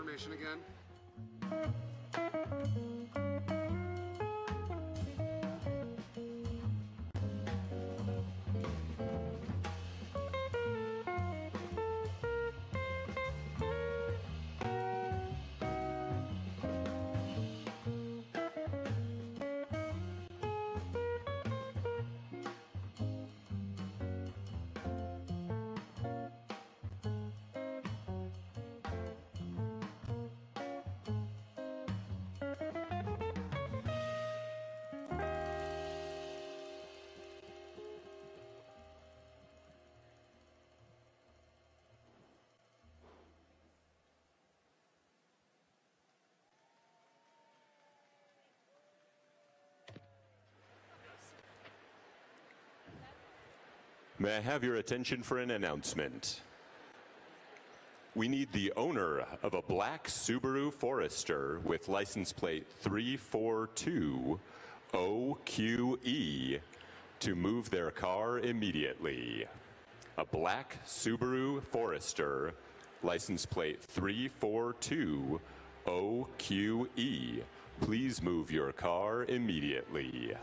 information again? May I have your attention for an announcement? We need the owner of a black Subaru Forester with license plate 342OQE to move their car immediately. A black Subaru Forester, license plate 342OQE. Please move your car immediately.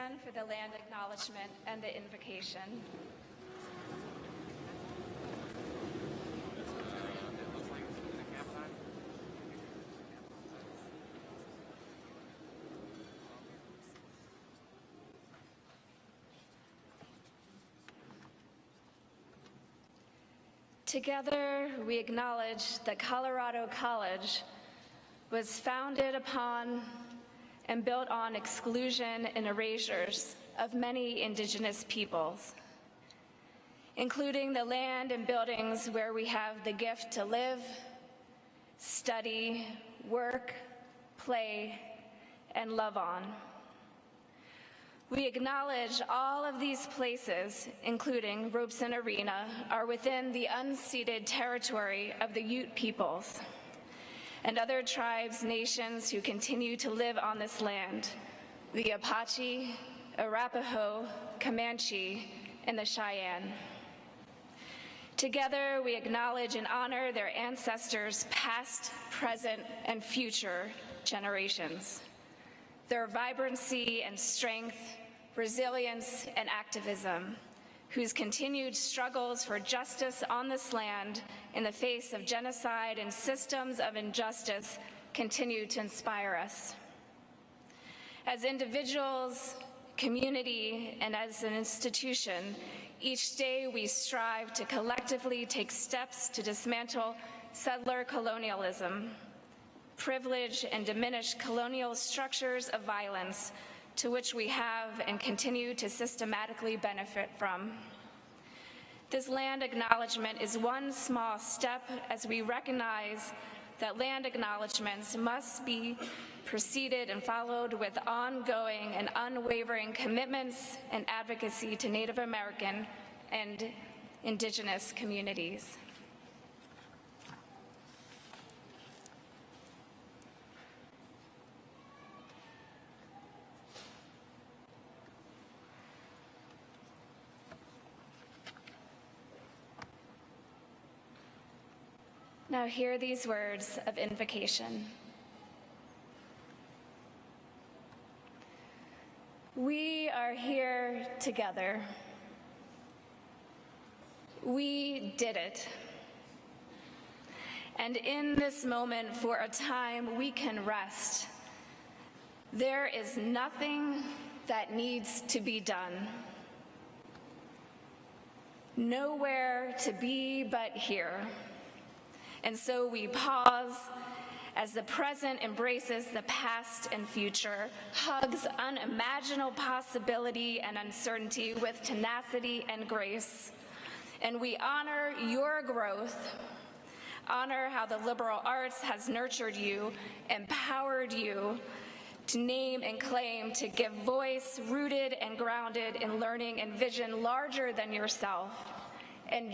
stand for the land acknowledgement and the invocation. Together, we acknowledge that Colorado College was founded upon and built on exclusion and erasures of many Indigenous peoples, including the land and buildings where we have the gift to live, study, work, play, and love on. We acknowledge all of these places, including Robeson Arena, are within the unceded territory of the Ute peoples and other tribes, nations who continue to live on this land, the Apache, Arapaho, Comanche, and the Cheyenne. Together, we acknowledge and honor their ancestors, past, present, and future generations, their vibrancy and strength, resilience, and activism, whose continued struggles for justice on this land in the face of genocide and systems of injustice continue to inspire us. As individuals, community, and as an institution, each day we strive to collectively take steps to dismantle settler colonialism, privilege, and diminish colonial structures of violence to which we have and continue to systematically benefit from. This land acknowledgement is one small step as we recognize that land acknowledgements must be preceded and followed with ongoing and unwavering commitments and advocacy to Native American and Indigenous communities. Now hear these words of invocation. We are here together. We did it. And in this moment, for a time, we can rest. There is nothing that needs to be done. Nowhere to be but here. And so we pause as the present embraces the past and future, hugs unimaginable possibility and uncertainty with tenacity and grace. And we honor your growth, honor how the liberal arts has nurtured you, empowered you to name and claim, to give voice rooted and grounded in learning and vision larger than yourself. And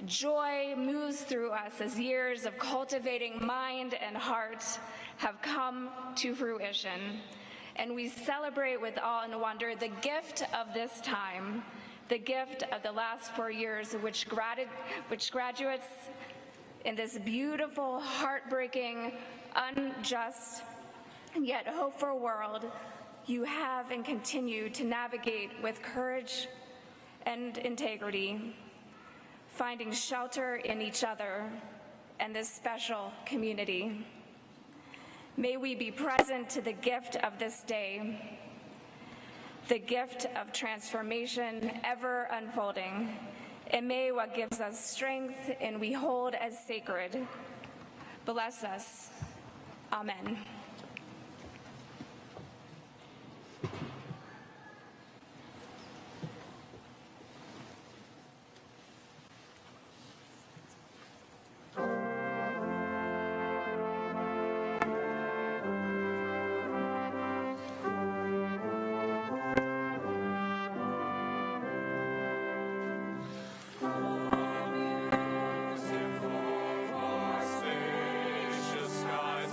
Joy moves through us as years of cultivating mind and heart have come to fruition. And we celebrate with awe and wonder the gift of this time, the gift of the last 4 years, which graduates in this beautiful, heartbreaking, unjust, yet hopeful world you have and continue to navigate with courage and integrity, finding shelter in each other and this special community. May we be present to the gift of this day, the gift of transformation ever unfolding, and may what gives us strength and we hold as sacred bless us. Amen. Spacious skies,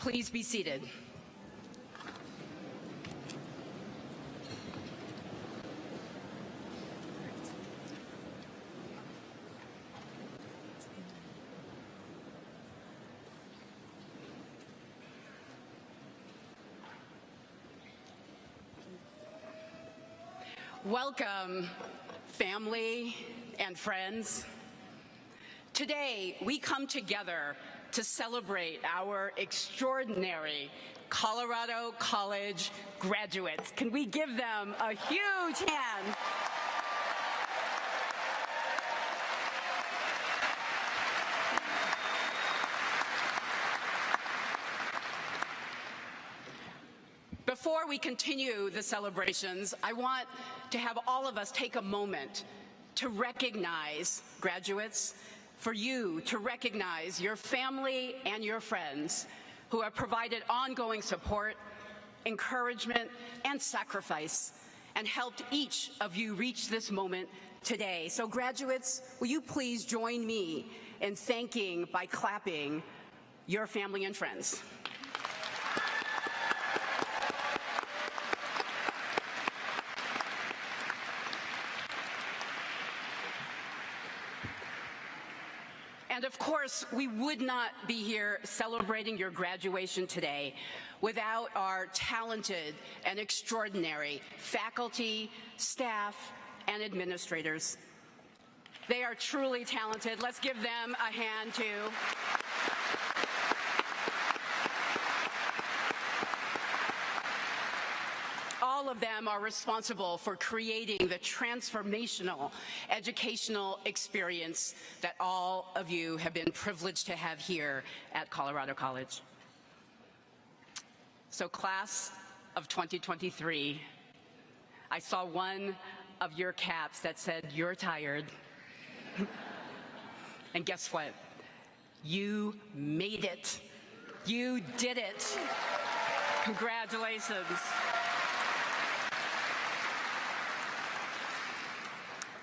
Please be seated. Welcome, family and friends. Today, we come together to celebrate our extraordinary Colorado College graduates. Can we give them a huge hand? Before we continue the celebrations, I want to have all of us take a moment to recognize graduates, for you to recognize your family and your friends who have provided ongoing support, encouragement, and sacrifice, and helped each of you reach this moment today. So graduates, will you please join me in thanking by clapping your family and friends. And of course, we would not be here celebrating your graduation today without our talented and extraordinary faculty, staff, and administrators. They are truly talented. Let's give them a hand too. All of them are responsible for creating the transformational educational experience that all of you have been privileged to have here at Colorado College. So class of 2023, I saw one of your caps that said, "You're tired." And guess what? You made it. You did it. Congratulations.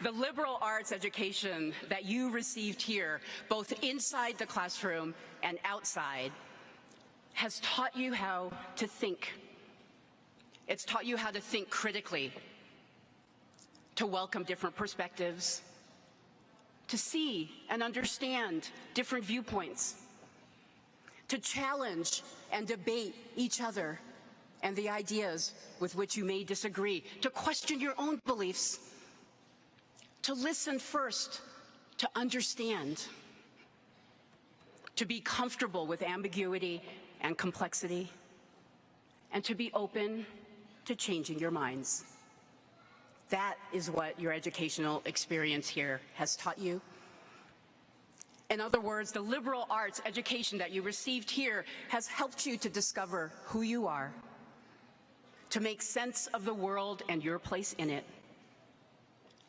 The liberal arts education that you received here, both inside the classroom and outside, has taught you how to think. It's taught you how to think critically, to welcome different perspectives, to see and understand different viewpoints, to challenge and debate each other and the ideas with which you may disagree, to question your own beliefs, to listen first, to understand, to be comfortable with ambiguity and complexity, and to be open to changing your minds. That is what your educational experience here has taught you. In other words, the liberal arts education that you received here has helped you to discover who you are, to make sense of the world and your place in it,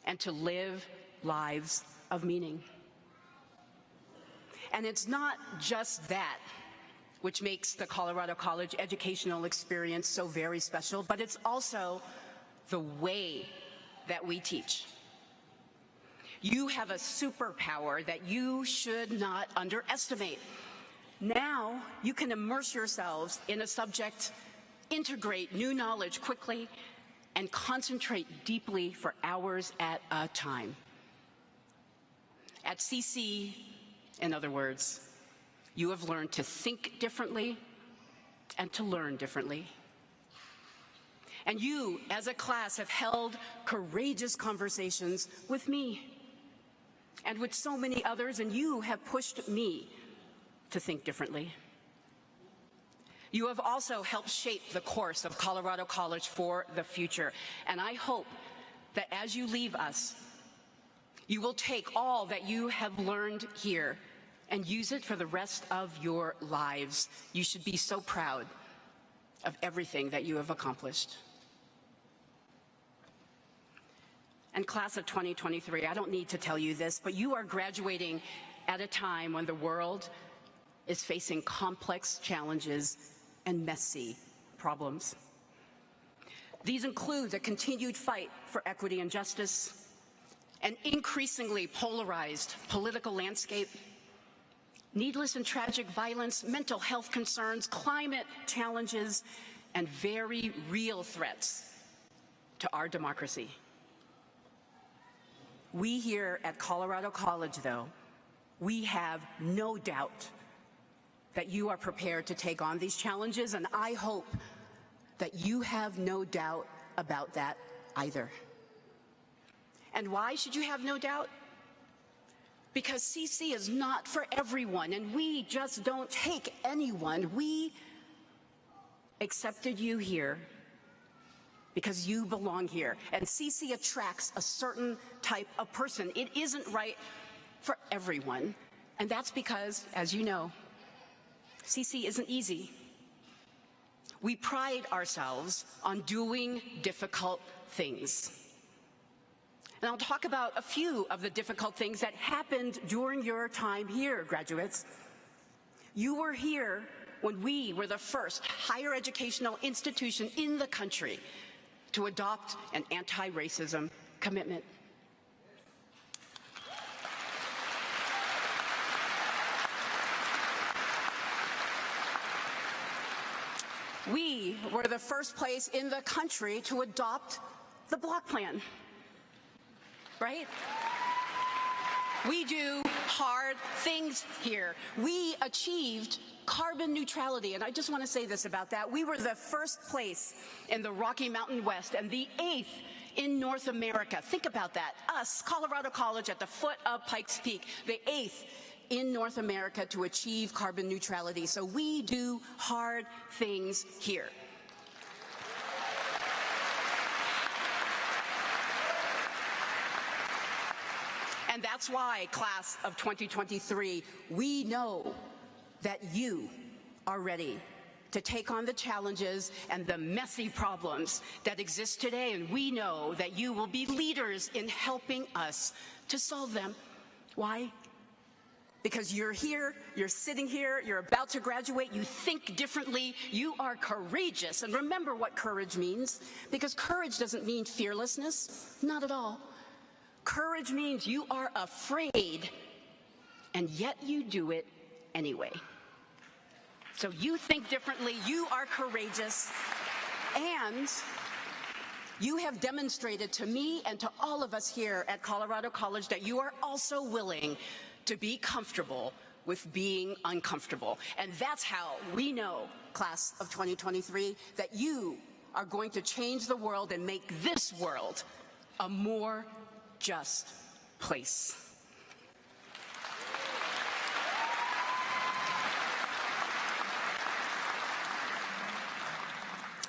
and to live lives of meaning. And it's not just that which makes the Colorado College educational experience so very special, but it's also the way that we teach. You have a superpower that you should not underestimate. Now you can immerse yourselves in a subject, integrate new knowledge quickly, and concentrate deeply for hours at a time. At CC, in other words, you have learned to think differently and to learn differently. And you, as a class, have held courageous conversations with me and with so many others, and you have pushed me to think differently. You have also helped shape the course of Colorado College for the future. And I hope that as you leave us, you will take all that you have learned here and use it for the rest of your lives. You should be so proud of everything that you have accomplished. And class of 2023, I don't need to tell you this, but you are graduating at a time when the world is facing complex challenges and messy problems. These include the continued fight for equity and justice, an increasingly polarized political landscape, needless and tragic violence, mental health concerns, climate challenges, and very real threats to our democracy. We here at Colorado College, though, we have no doubt that you are prepared to take on these challenges, and I hope that you have no doubt about that either. And why should you have no doubt? Because CC is not for everyone, and we just don't take anyone. We accepted you here because you belong here, and CC attracts a certain type of person. It isn't right for everyone, and that's because, as you know, CC isn't easy. We pride ourselves on doing difficult things. And I'll talk about a few of the difficult things that happened during your time here, graduates. You were here when we were the first higher educational institution in the country to adopt an anti-racism commitment. We were the first place in the country to adopt the block plan. Right? We do hard things here. We achieved carbon neutrality, and I just want to say this about that. We were the first place in the Rocky Mountain West and the 8th in North America. Think about that. Us, Colorado College, at the foot of Pikes Peak, the 8th in North America to achieve carbon neutrality. So we do hard things here. And that's why, class of 2023, we know that you are ready to take on the challenges and the messy problems that exist today, and we know that you will be leaders in helping us to solve them. Why? Because you're here, you're sitting here, you're about to graduate, you think differently, you are courageous. And remember what courage means, because courage doesn't mean fearlessness, not at all. Courage means you are afraid, and yet you do it anyway. So you think differently, you are courageous, and you have demonstrated to me and to all of us here at Colorado College that you are also willing to be comfortable with being uncomfortable. And that's how we know, class of 2023, that you are going to change the world and make this world a more just place.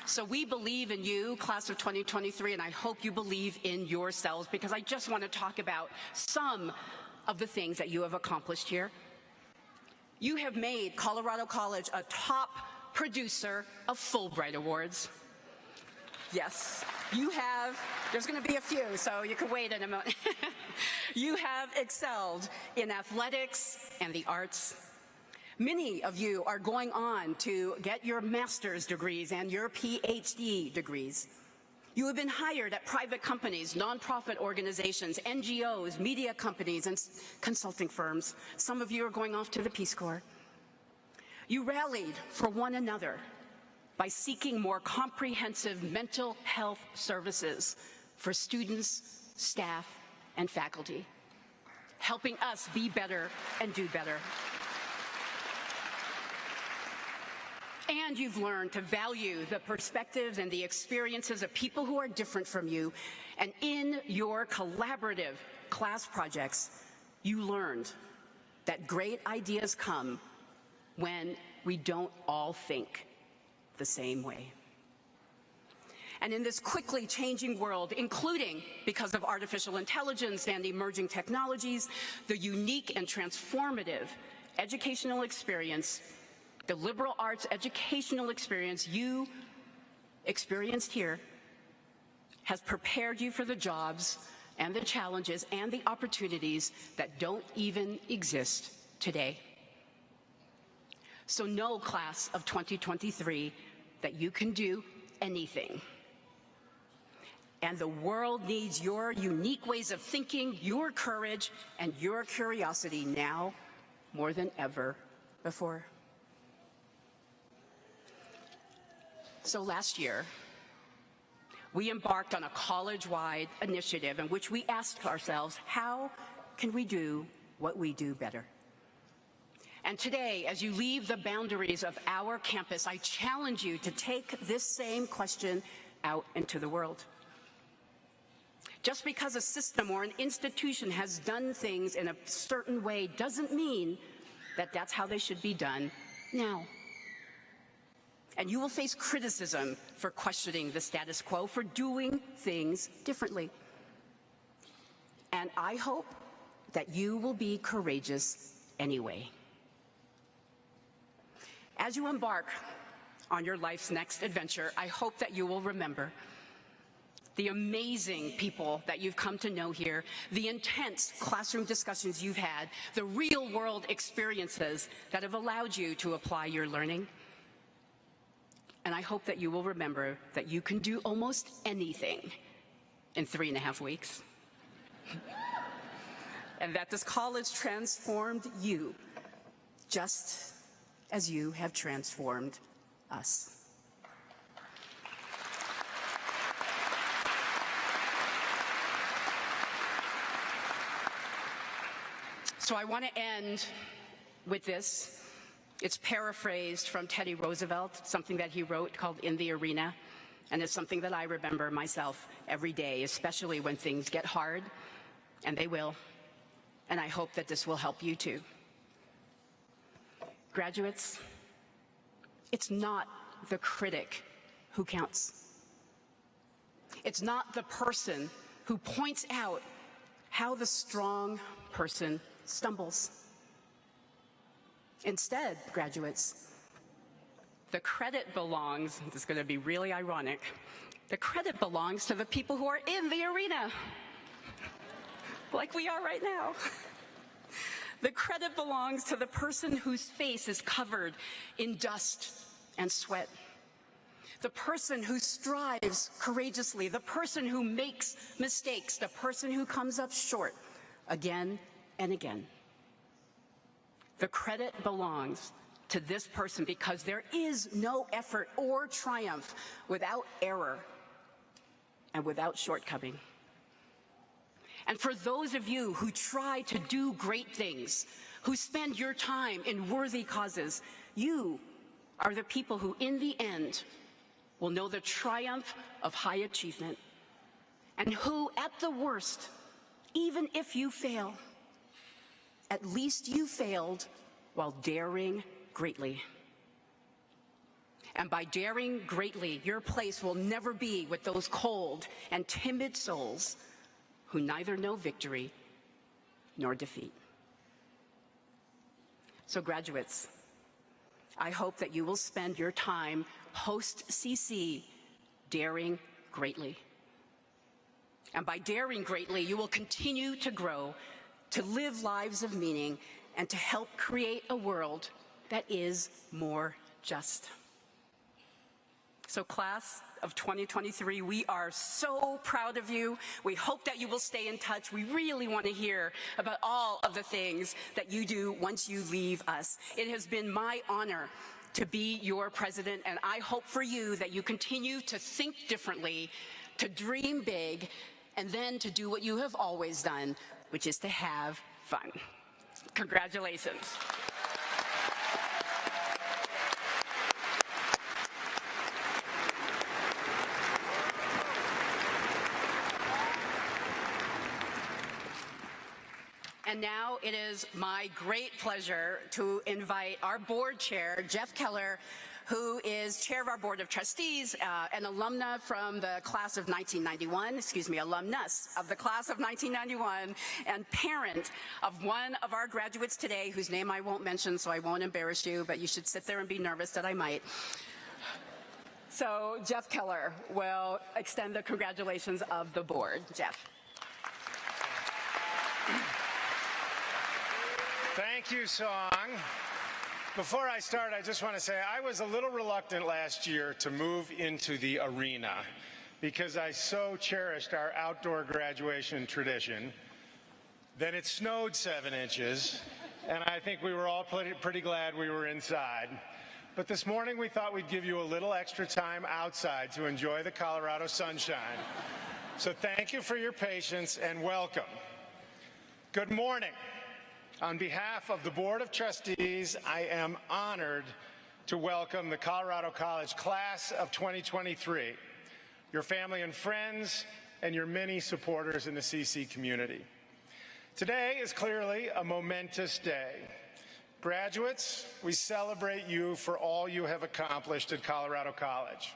So we believe in you, class of 2023, and I hope you believe in yourselves, because I just want to talk about some of the things that you have accomplished here. You have made Colorado College a top producer of Fulbright Awards. Yes, you have. There's going to be a few, so you can wait in a moment. You have excelled in athletics and the arts. Many of you are going on to get your master's degrees and your PhD degrees. You have been hired at private companies, nonprofit organizations, NGOs, media companies, and consulting firms. Some of you are going off to the Peace Corps. You rallied for one another by seeking more comprehensive mental health services for students, staff, and faculty, helping us be better and do better. And you've learned to value the perspectives and the experiences of people who are different from you. And in your collaborative class projects, you learned that great ideas come when we don't all think the same way. And in this quickly changing world, including because of artificial intelligence and emerging technologies, the unique and transformative educational experience, the liberal arts educational experience you experienced here has prepared you for the jobs and the challenges and the opportunities that don't even exist today. So know, class of 2023, that you can do anything. And the world needs your unique ways of thinking, your courage, and your curiosity now more than ever before. So last year, we embarked on a college-wide initiative in which we asked ourselves, how can we do what we do better? And today, as you leave the boundaries of our campus, I challenge you to take this same question out into the world. Just because a system or an institution has done things in a certain way doesn't mean that that's how they should be done now. And you will face criticism for questioning the status quo, for doing things differently. And I hope that you will be courageous anyway. As you embark on your life's next adventure, I hope that you will remember the amazing people that you've come to know here, the intense classroom discussions you've had, the real-world experiences that have allowed you to apply your learning. And I hope that you will remember that you can do almost anything in 3.5 weeks. And that this college transformed you just as you have transformed us. So I want to end with this. It's paraphrased from Teddy Roosevelt, something that he wrote called In the Arena. And it's something that I remember myself every day, especially when things get hard, and they will. And I hope that this will help you too. Graduates, it's not the critic who counts. It's not the person who points out how the strong person stumbles. Instead, graduates, the credit belongs, this is going to be really ironic, the credit belongs to the people who are in the arena, like we are right now. The credit belongs to the person whose face is covered in dust and sweat. The person who strives courageously, the person who makes mistakes, the person who comes up short again and again. The credit belongs to this person because there is no effort or triumph without error and without shortcoming. And for those of you who try to do great things, who spend your time in worthy causes, you are the people who, in the end, will know the triumph of high achievement, and who, at the worst, even if you fail, at least you failed while daring greatly. And by daring greatly, your place will never be with those cold and timid souls who neither know victory nor defeat. So graduates, I hope that you will spend your time post-CC daring greatly. And by daring greatly, you will continue to grow, to live lives of meaning, and to help create a world that is more just. So class of 2023, we are so proud of you. We hope that you will stay in touch. We really want to hear about all of the things that you do once you leave us. It has been my honor to be your president, and I hope for you that you continue to think differently, to dream big, and then to do what you have always done, which is to have fun. Congratulations. And now it is my great pleasure to invite our board chair, Jeff Keller, who is chair of our board of trustees, an alumna from the class of 1991, alumnus of the class of 1991, and parent of one of our graduates today, whose name I won't mention, so I won't embarrass you, but you should sit there and be nervous that I might. So Jeff Keller will extend the congratulations of the board. Jeff. Thank you, Song. Before I start, I just want to say I was a little reluctant last year to move into the arena because I so cherished our outdoor graduation tradition. Then it snowed 7 inches, and I think we were all pretty glad we were inside. But this morning we thought we'd give you a little extra time outside to enjoy the Colorado sunshine. So thank you for your patience and welcome. Good morning. On behalf of the Board of Trustees, I am honored to welcome the Colorado College class of 2023, your family and friends, and your many supporters in the CC community. Today is clearly a momentous day. Graduates, we celebrate you for all you have accomplished at Colorado College.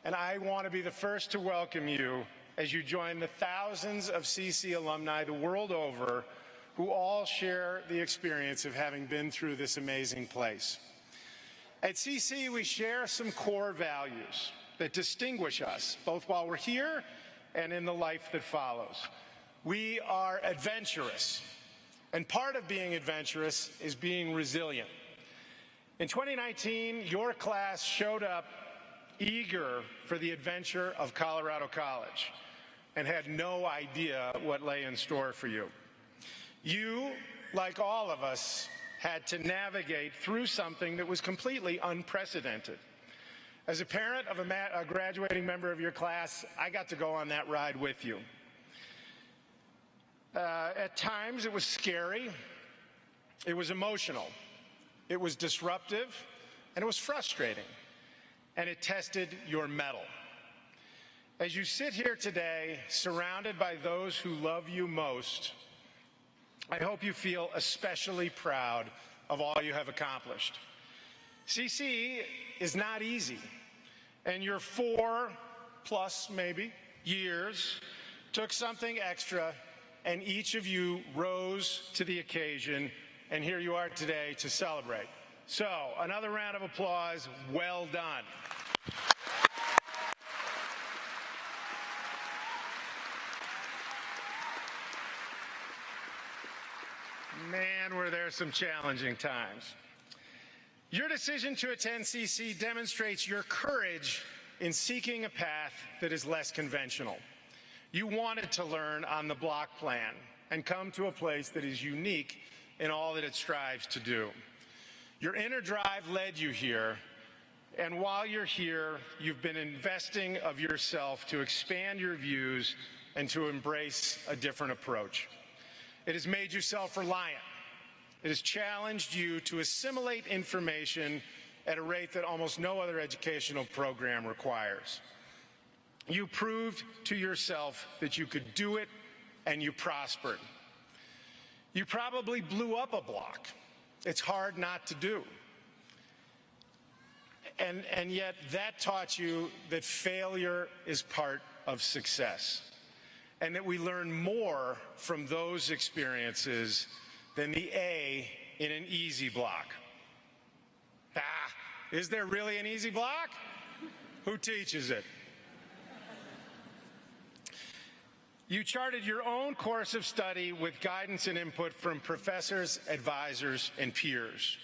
And I want to be the first to welcome you as you join the thousands of CC alumni the world over who all share the experience of having been through this amazing place. At CC, we share some core values that distinguish us, both while we're here and in the life that follows. We are adventurous, and part of being adventurous is being resilient. In 2019, your class showed up eager for the adventure of Colorado College and had no idea what lay in store for you. You, like all of us, had to navigate through something that was completely unprecedented. As a parent of a graduating member of your class, I got to go on that ride with you. At times, it was scary, it was emotional, it was disruptive, and it was frustrating, and it tested your mettle. As you sit here today, surrounded by those who love you most, I hope you feel especially proud of all you have accomplished. CC is not easy, and your 4+ maybe years took something extra, and each of you rose to the occasion, and here you are today to celebrate. So, another round of applause. Well done. Man, were there some challenging times. Your decision to attend CC demonstrates your courage in seeking a path that is less conventional. You wanted to learn on the block plan and come to a place that is unique in all that it strives to do. Your inner drive led you here, and while you're here, you've been investing of yourself to expand your views and to embrace a different approach. It has made you self-reliant. It has challenged you to assimilate information at a rate that almost no other educational program requires. You proved to yourself that you could do it, and you prospered. You probably blew up a block. It's hard not to do. And yet that taught you that failure is part of success, and that we learn more from those experiences than the A in an easy block. Is there really an easy block? Who teaches it? You charted your own course of study with guidance and input from professors, advisors, and peers.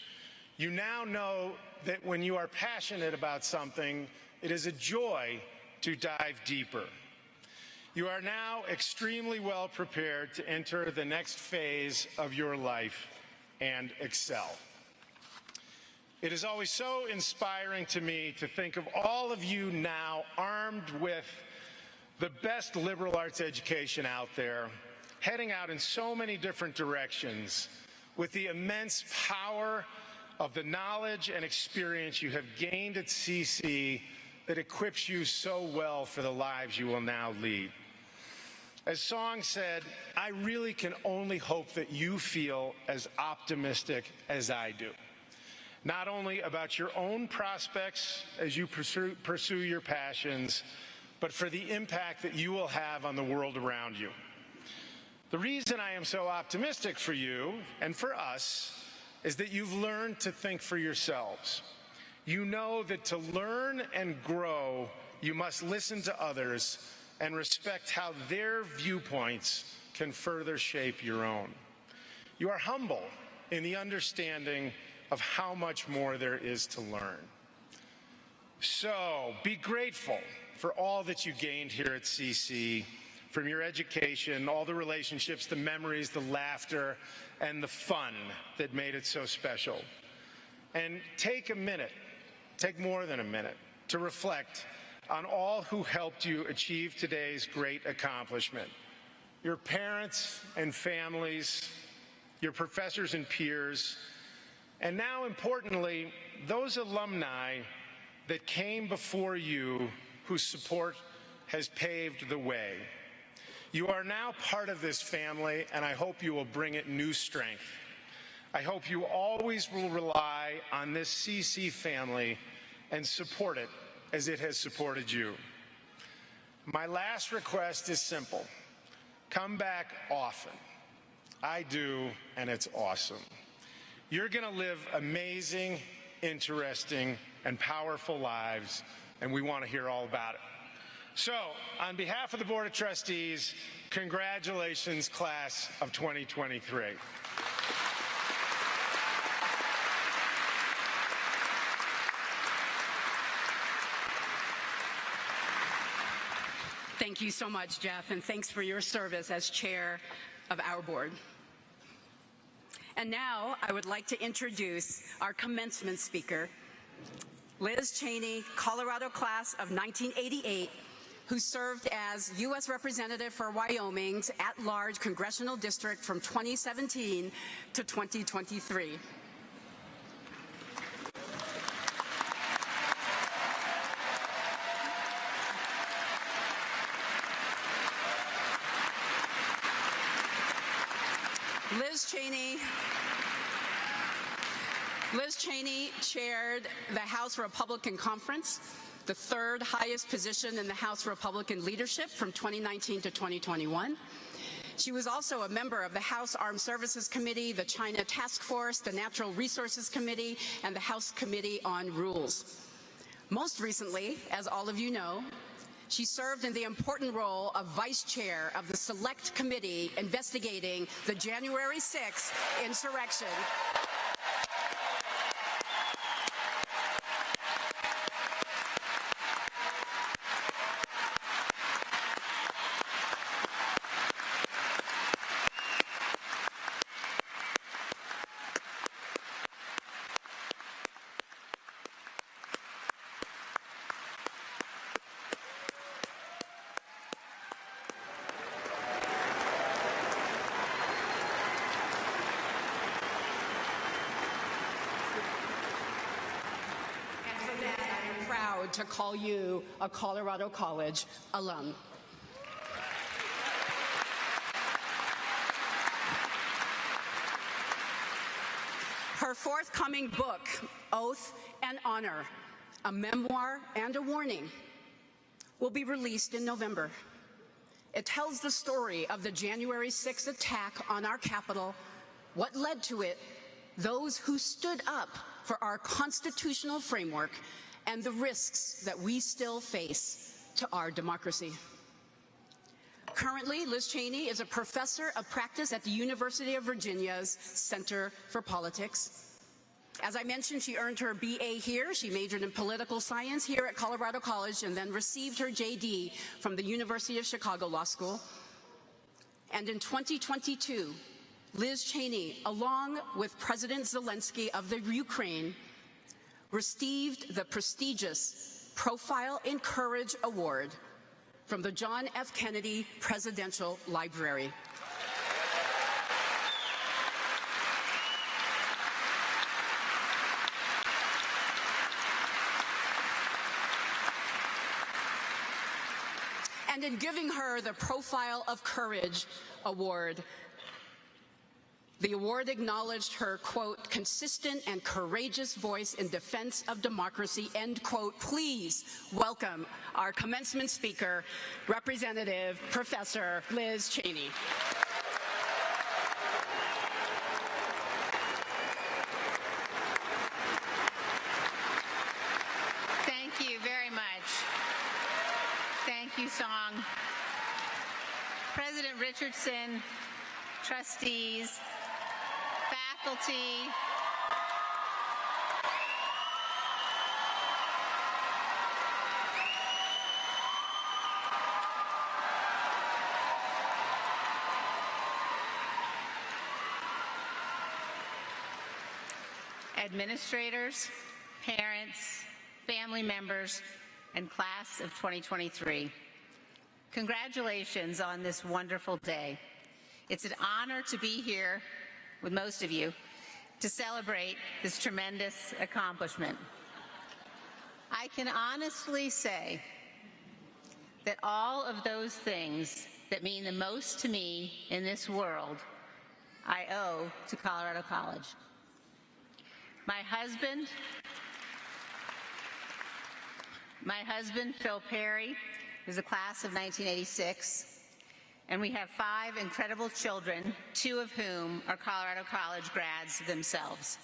You now know that when you are passionate about something, it is a joy to dive deeper. You are now extremely well prepared to enter the next phase of your life and excel. It is always so inspiring to me to think of all of you now armed with the best liberal arts education out there, heading out in so many different directions with the immense power of the knowledge and experience you have gained at CC that equips you so well for the lives you will now lead. As Song said, I really can only hope that you feel as optimistic as I do, not only about your own prospects as you pursue your passions, but for the impact that you will have on the world around you. The reason I am so optimistic for you and for us is that you've learned to think for yourselves. You know that to learn and grow, you must listen to others and respect how their viewpoints can further shape your own. You are humble in the understanding of how much more there is to learn. So be grateful for all that you gained here at CC, from your education, all the relationships, the memories, the laughter, and the fun that made it so special. And take a minute, take more than a minute, to reflect on all who helped you achieve today's great accomplishment. Your parents and families, your professors and peers, and now importantly, those alumni that came before you whose support has paved the way. You are now part of this family, and I hope you will bring it new strength. I hope you always will rely on this CC family and support it as it has supported you. My last request is simple. Come back often. I do, and it's awesome. You're going to live amazing, interesting, and powerful lives, and we want to hear all about it. So, on behalf of the Board of Trustees, congratulations, class of 2023. Thank you so much, Jeff, and thanks for your service as chair of our board. And now I would like to introduce our commencement speaker, Liz Cheney, Colorado class of 1988, who served as U.S. Representative for Wyoming's at-large congressional district from 2017 to 2023. Liz Cheney chaired the House Republican Conference, the third highest position in the House Republican leadership from 2019 to 2021. She was also a member of the House Armed Services Committee, the China Task Force, the Natural Resources Committee, and the House Committee on Rules. Most recently, as all of you know, she served in the important role of vice chair of the Select Committee investigating the January 6th insurrection. To call you a Colorado College alum. Her forthcoming book, Oath and Honor, a memoir and a warning, will be released in November. It tells the story of the January 6th attack on our Capitol, what led to it, those who stood up for our constitutional framework, and the risks that we still face to our democracy. Currently, Liz Cheney is a professor of practice at the University of Virginia's Center for Politics. As I mentioned, she earned her BA here. She majored in political science here at Colorado College and then received her JD from the University of Chicago Law School. And in 2022, Liz Cheney, along with President Zelensky of the Ukraine, received the prestigious Profile in Courage Award from the John F. Kennedy Presidential Library. And in giving her the Profile of Courage Award, the award acknowledged her, quote, consistent and courageous voice in defense of democracy, end quote. Please welcome our commencement speaker, Representative Professor Liz Cheney. Thank you very much. Thank you, Song. President Richardson, trustees, faculty, administrators, parents, family members, and class of 2023. Congratulations on this wonderful day. It's an honor to be here with most of you to celebrate this tremendous accomplishment. I can honestly say that all of those things that mean the most to me in this world, I owe to Colorado College. My husband, Phil Perry, is a class of 1986, and we have 5 incredible children, 2 of whom are Colorado College grads themselves.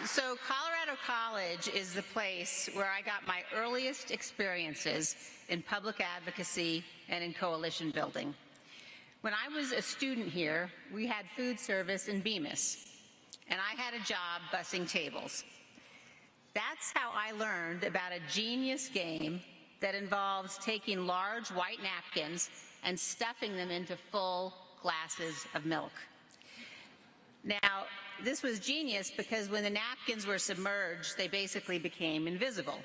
So Colorado College is the place where I got my earliest experiences in public advocacy and in coalition building. When I was a student here, we had food service in Bemis, and I had a job bussing tables. That's how I learned about a genius game that involves taking large white napkins and stuffing them into full glasses of milk. Now, this was genius because when the napkins were submerged, they basically became invisible.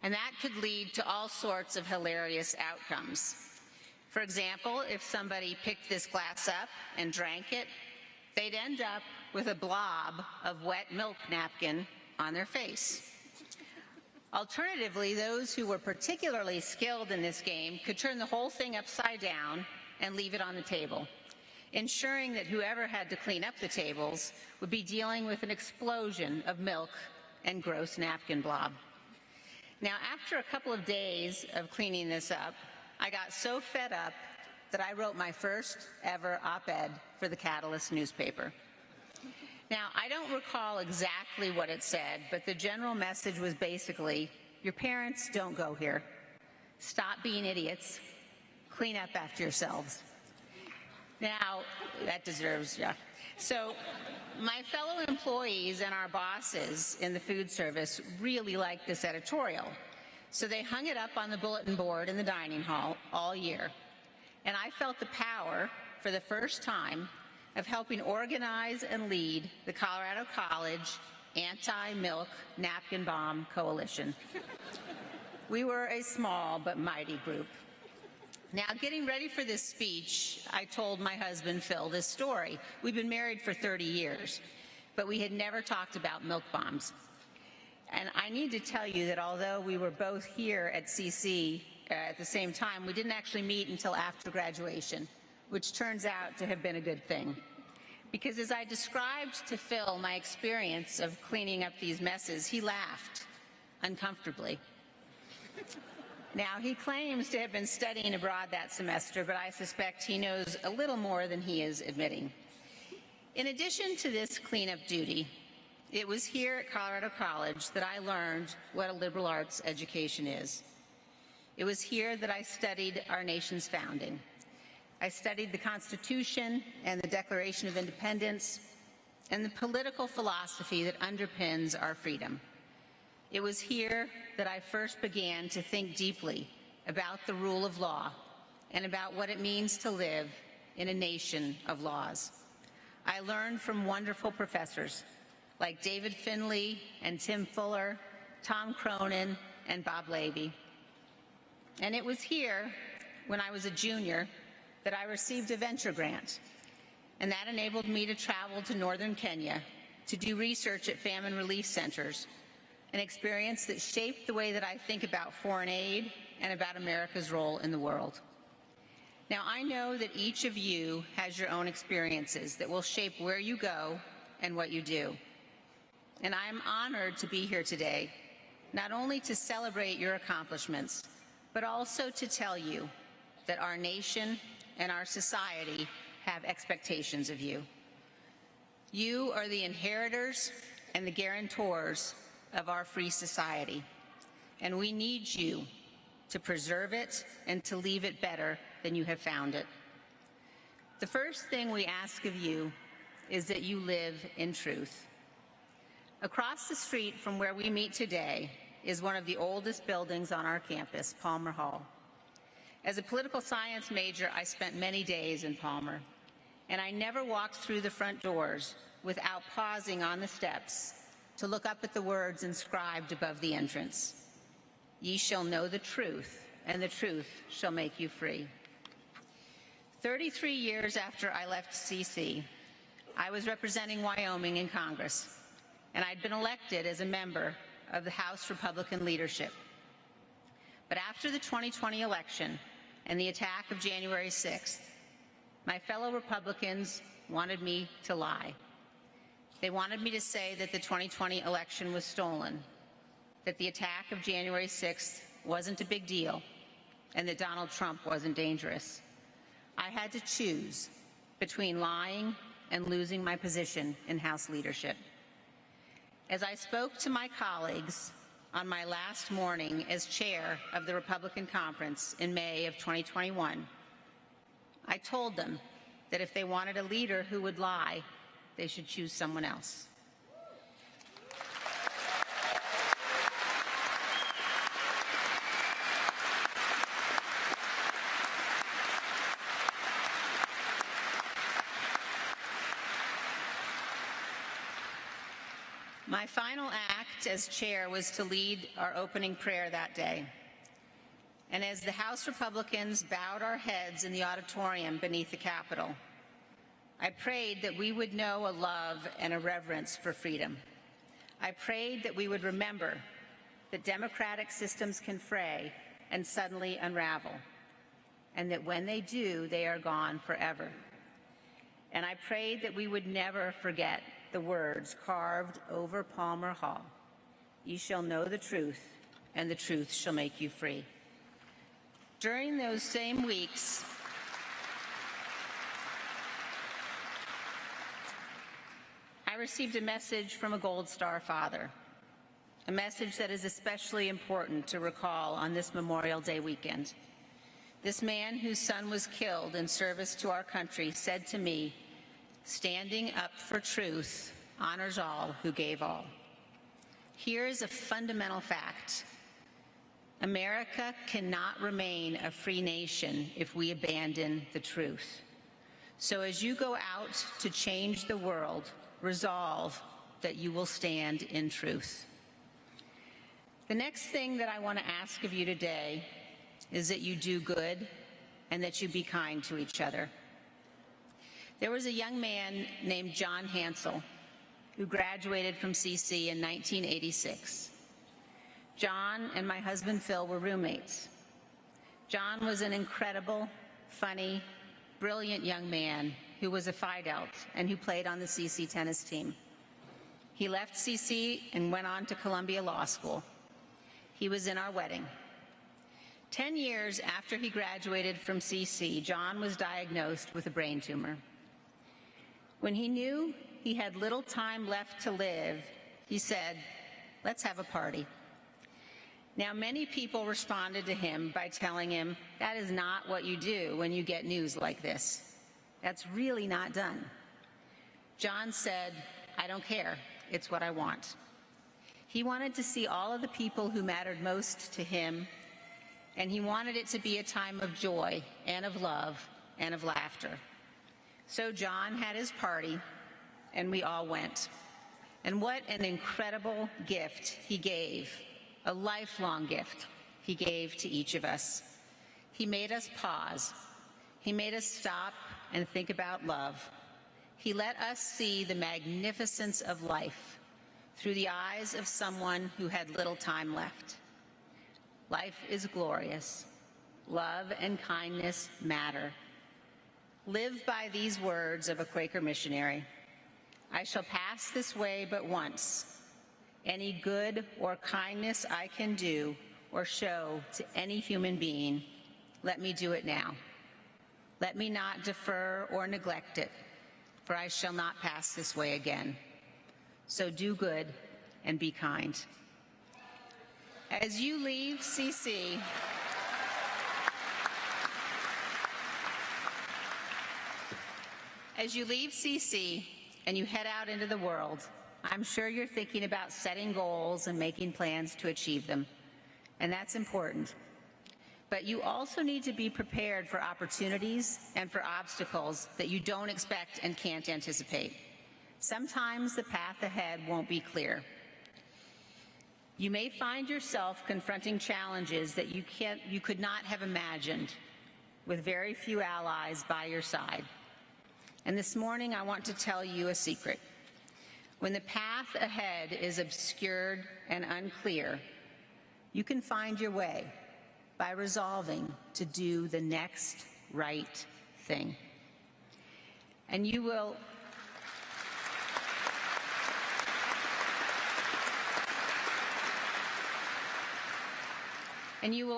And that could lead to all sorts of hilarious outcomes. For example, if somebody picked this glass up and drank it, they'd end up with a blob of wet milk napkin on their face. Alternatively, those who were particularly skilled in this game could turn the whole thing upside down and leave it on the table, ensuring that whoever had to clean up the tables would be dealing with an explosion of milk and gross napkin blob. Now, after a couple of days of cleaning this up, I got so fed up that I wrote my first ever op-ed for the Catalyst newspaper. Now, I don't recall exactly what it said, but the general message was basically, your parents don't go here. Stop being idiots. Clean up after yourselves. Now, that deserves, yeah. So, my fellow employees and our bosses in the food service really liked this editorial. So they hung it up on the bulletin board in the dining hall all year. And I felt the power, for the first time, of helping organize and lead the Colorado College Anti-Milk Napkin Bomb Coalition. We were a small but mighty group. Now, getting ready for this speech, I told my husband, Phil, this story. We've been married for 30 years, but we had never talked about milk bombs. And I need to tell you that although we were both here at CC at the same time, we didn't actually meet until after graduation, which turns out to have been a good thing. Because as I described to Phil my experience of cleaning up these messes, he laughed uncomfortably. Now, he claims to have been studying abroad that semester, but I suspect he knows a little more than he is admitting. In addition to this cleanup duty, it was here at Colorado College that I learned what a liberal arts education is. It was here that I studied our nation's founding. I studied the Constitution and the Declaration of Independence and the political philosophy that underpins our freedom. It was here that I first began to think deeply about the rule of law and about what it means to live in a nation of laws. I learned from wonderful professors like David Finley and Tim Fuller, Tom Cronin, and Bob Levy. And it was here, when I was a junior, that I received a venture grant, and that enabled me to travel to northern Kenya to do research at famine relief centers, an experience that shaped the way that I think about foreign aid and about America's role in the world. Now, I know that each of you has your own experiences that will shape where you go and what you do. And I'm honored to be here today, not only to celebrate your accomplishments, but also to tell you that our nation and our society have expectations of you. You are the inheritors and the guarantors of our free society, and we need you to preserve it and to leave it better than you have found it. The first thing we ask of you is that you live in truth. Across the street from where we meet today is one of the oldest buildings on our campus, Palmer Hall. As a political science major, I spent many days in Palmer, and I never walked through the front doors without pausing on the steps to look up at the words inscribed above the entrance. Ye shall know the truth, and the truth shall make you free. 33 years after I left CC, I was representing Wyoming in Congress, and I'd been elected as a member of the House Republican leadership. But after the 2020 election and the attack of January 6th, my fellow Republicans wanted me to lie. They wanted me to say that the 2020 election was stolen, that the attack of January 6th wasn't a big deal, and that Donald Trump wasn't dangerous. I had to choose between lying and losing my position in House leadership. As I spoke to my colleagues on my last morning as chair of the Republican Conference in May of 2021, I told them that if they wanted a leader who would lie, they should choose someone else. My final act as chair was to lead our opening prayer that day. And as the House Republicans bowed our heads in the auditorium beneath the Capitol, I prayed that we would know a love and a reverence for freedom. I prayed that we would remember that democratic systems can fray and suddenly unravel, and that when they do, they are gone forever. And I prayed that we would never forget the words carved over Palmer Hall: "Ye shall know the truth, and the truth shall make you free." During those same weeks, I received a message from a Gold Star father, a message that is especially important to recall on this Memorial Day weekend. This man, whose son was killed in service to our country, said to me, "Standing up for truth honors all who gave all." Here is a fundamental fact. America cannot remain a free nation if we abandon the truth. So as you go out to change the world, resolve that you will stand in truth. The next thing that I want to ask of you today is that you do good and that you be kind to each other. There was a young man named John Hansel who graduated from CC in 1986. John and my husband Phil were roommates. John was an incredible, funny, brilliant young man who was a Phi Delt and who played on the CC tennis team. He left CC and went on to Columbia Law School. He was in our wedding. 10 years after he graduated from CC, John was diagnosed with a brain tumor. When he knew he had little time left to live, he said, "Let's have a party." Now, many people responded to him by telling him, "That is not what you do when you get news like this. That's really not done." John said, "I don't care. It's what I want." He wanted to see all of the people who mattered most to him, and he wanted it to be a time of joy and of love and of laughter. So John had his party, and we all went. And what an incredible gift he gave, a lifelong gift he gave to each of us. He made us pause. He made us stop and think about love. He let us see the magnificence of life through the eyes of someone who had little time left. Life is glorious. Love and kindness matter. Live by these words of a Quaker missionary: "I shall pass this way but once. Any good or kindness I can do or show to any human being, let me do it now. Let me not defer or neglect it, for I shall not pass this way again. So do good and be kind." As you leave CC, and you head out into the world, I'm sure you're thinking about setting goals and making plans to achieve them, and that's important. But you also need to be prepared for opportunities and for obstacles that you don't expect and can't anticipate. Sometimes the path ahead won't be clear. You may find yourself confronting challenges that you could not have imagined with very few allies by your side. And this morning, I want to tell you a secret. When the path ahead is obscured and unclear, you can find your way by resolving to do the next right thing. And you will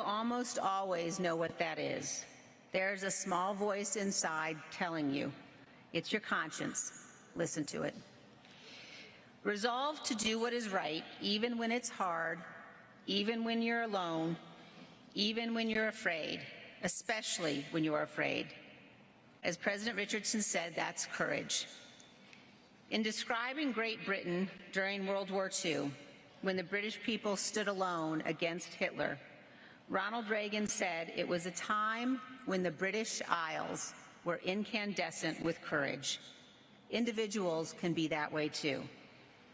almost always know what that is. There's a small voice inside telling you. It's your conscience. Listen to it. Resolve to do what is right, even when it's hard, even when you're alone, even when you're afraid, especially when you're afraid. As President Richardson said, that's courage. In describing Great Britain during World War II, when the British people stood alone against Hitler, Ronald Reagan said it was a time when the British Isles were incandescent with courage. Individuals can be that way too.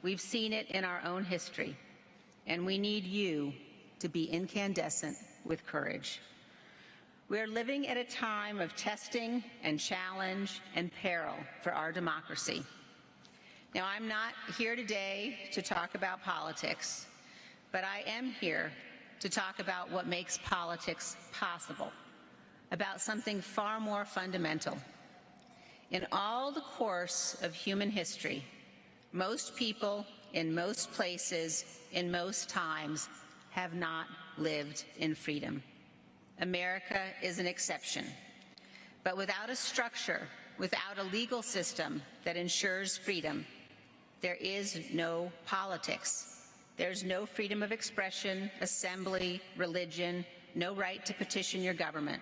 We've seen it in our own history, and we need you to be incandescent with courage. We're living at a time of testing and challenge and peril for our democracy. Now, I'm not here today to talk about politics, but I am here to talk about what makes politics possible, about something far more fundamental. In all the course of human history, most people in most places, in most times, have not lived in freedom. America is an exception. But without a structure, without a legal system that ensures freedom, there is no politics. There's no freedom of expression, assembly, religion, no right to petition your government.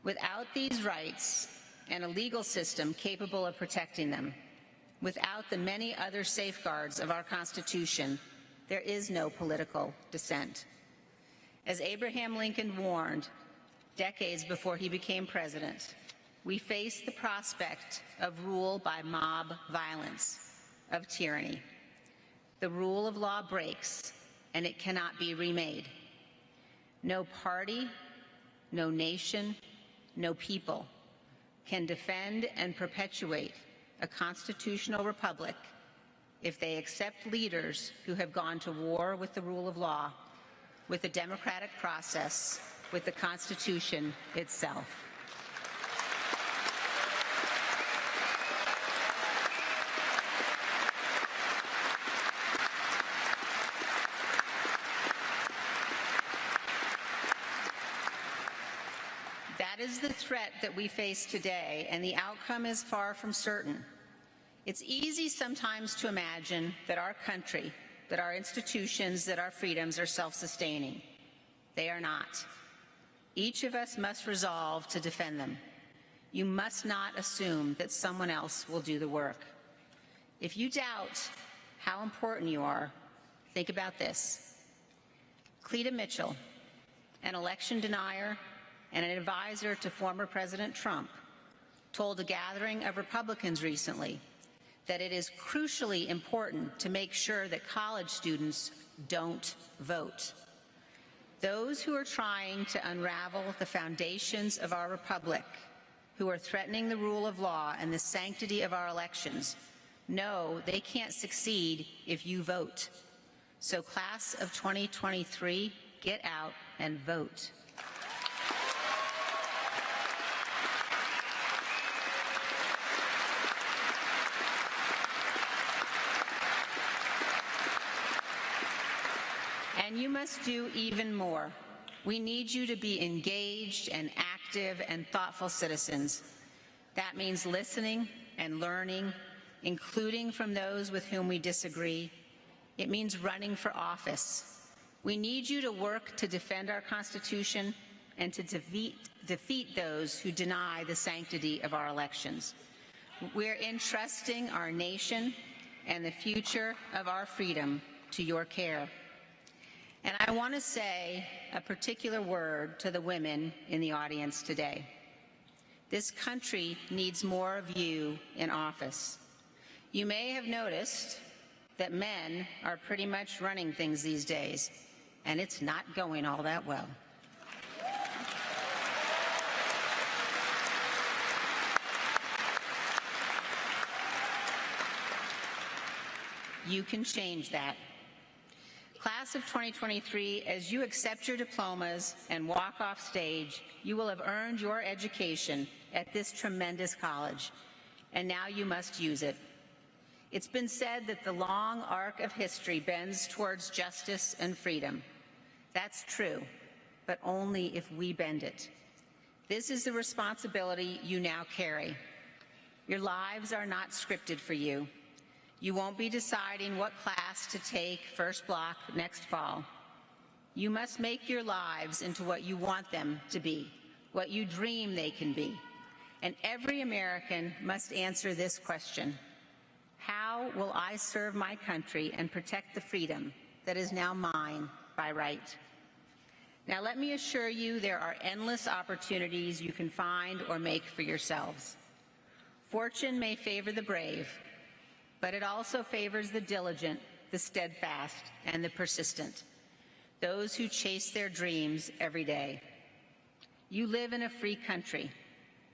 Without these rights and a legal system capable of protecting them, without the many other safeguards of our Constitution, there is no political dissent. As Abraham Lincoln warned decades before he became president, we face the prospect of rule by mob violence, of tyranny. The rule of law breaks, and it cannot be remade. No party, no nation, no people can defend and perpetuate a constitutional republic if they accept leaders who have gone to war with the rule of law, with the democratic process, with the Constitution itself. That is the threat that we face today, and the outcome is far from certain. It's easy sometimes to imagine that our country, that our institutions, that our freedoms are self-sustaining. They are not. Each of us must resolve to defend them. You must not assume that someone else will do the work. If you doubt how important you are, think about this. Cleta Mitchell, an election denier and an advisor to former President Trump, told a gathering of Republicans recently that it is crucially important to make sure that college students don't vote. Those who are trying to unravel the foundations of our republic, who are threatening the rule of law and the sanctity of our elections, know they can't succeed if you vote. So class of 2023, get out and vote. And you must do even more. We need you to be engaged and active and thoughtful citizens. That means listening and learning, including from those with whom we disagree. It means running for office. We need you to work to defend our Constitution and to defeat those who deny the sanctity of our elections. We're entrusting our nation and the future of our freedom to your care. And I want to say a particular word to the women in the audience today. This country needs more of you in office. You may have noticed that men are pretty much running things these days, and it's not going all that well. You can change that. Class of 2023, as you accept your diplomas and walk off stage, you will have earned your education at this tremendous college, and now you must use it. It's been said that the long arc of history bends towards justice and freedom. That's true, but only if we bend it. This is the responsibility you now carry. Your lives are not scripted for you. You won't be deciding what class to take first block next fall. You must make your lives into what you want them to be, what you dream they can be. And every American must answer this question: how will I serve my country and protect the freedom that is now mine by right? Now, let me assure you there are endless opportunities you can find or make for yourselves. Fortune may favor the brave, but it also favors the diligent, the steadfast, and the persistent, those who chase their dreams every day. You live in a free country.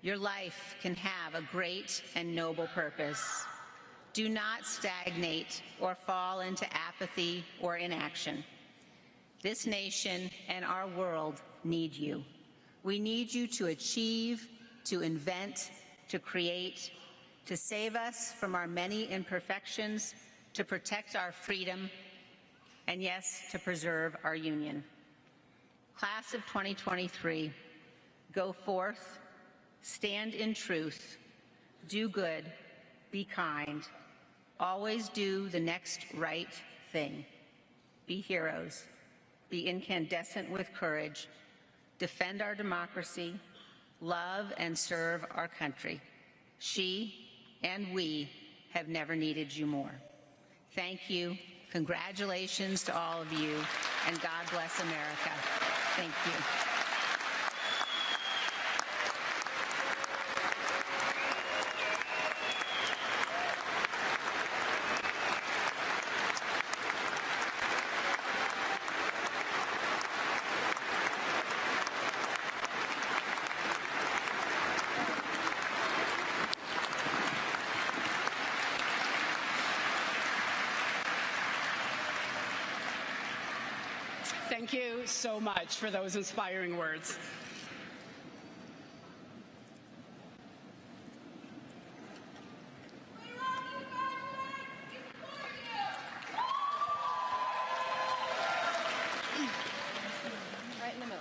Your life can have a great and noble purpose. Do not stagnate or fall into apathy or inaction. This nation and our world need you. We need you to achieve, to invent, to create, to save us from our many imperfections, to protect our freedom, and yes, to preserve our union. Class of 2023, go forth, stand in truth, do good, be kind, always do the next right thing. Be heroes, be incandescent with courage, defend our democracy, love and serve our country. She and we have never needed you more. Thank you. Congratulations to all of you, and God bless America. Thank you. Thank you so much for those inspiring words. Right in the middle.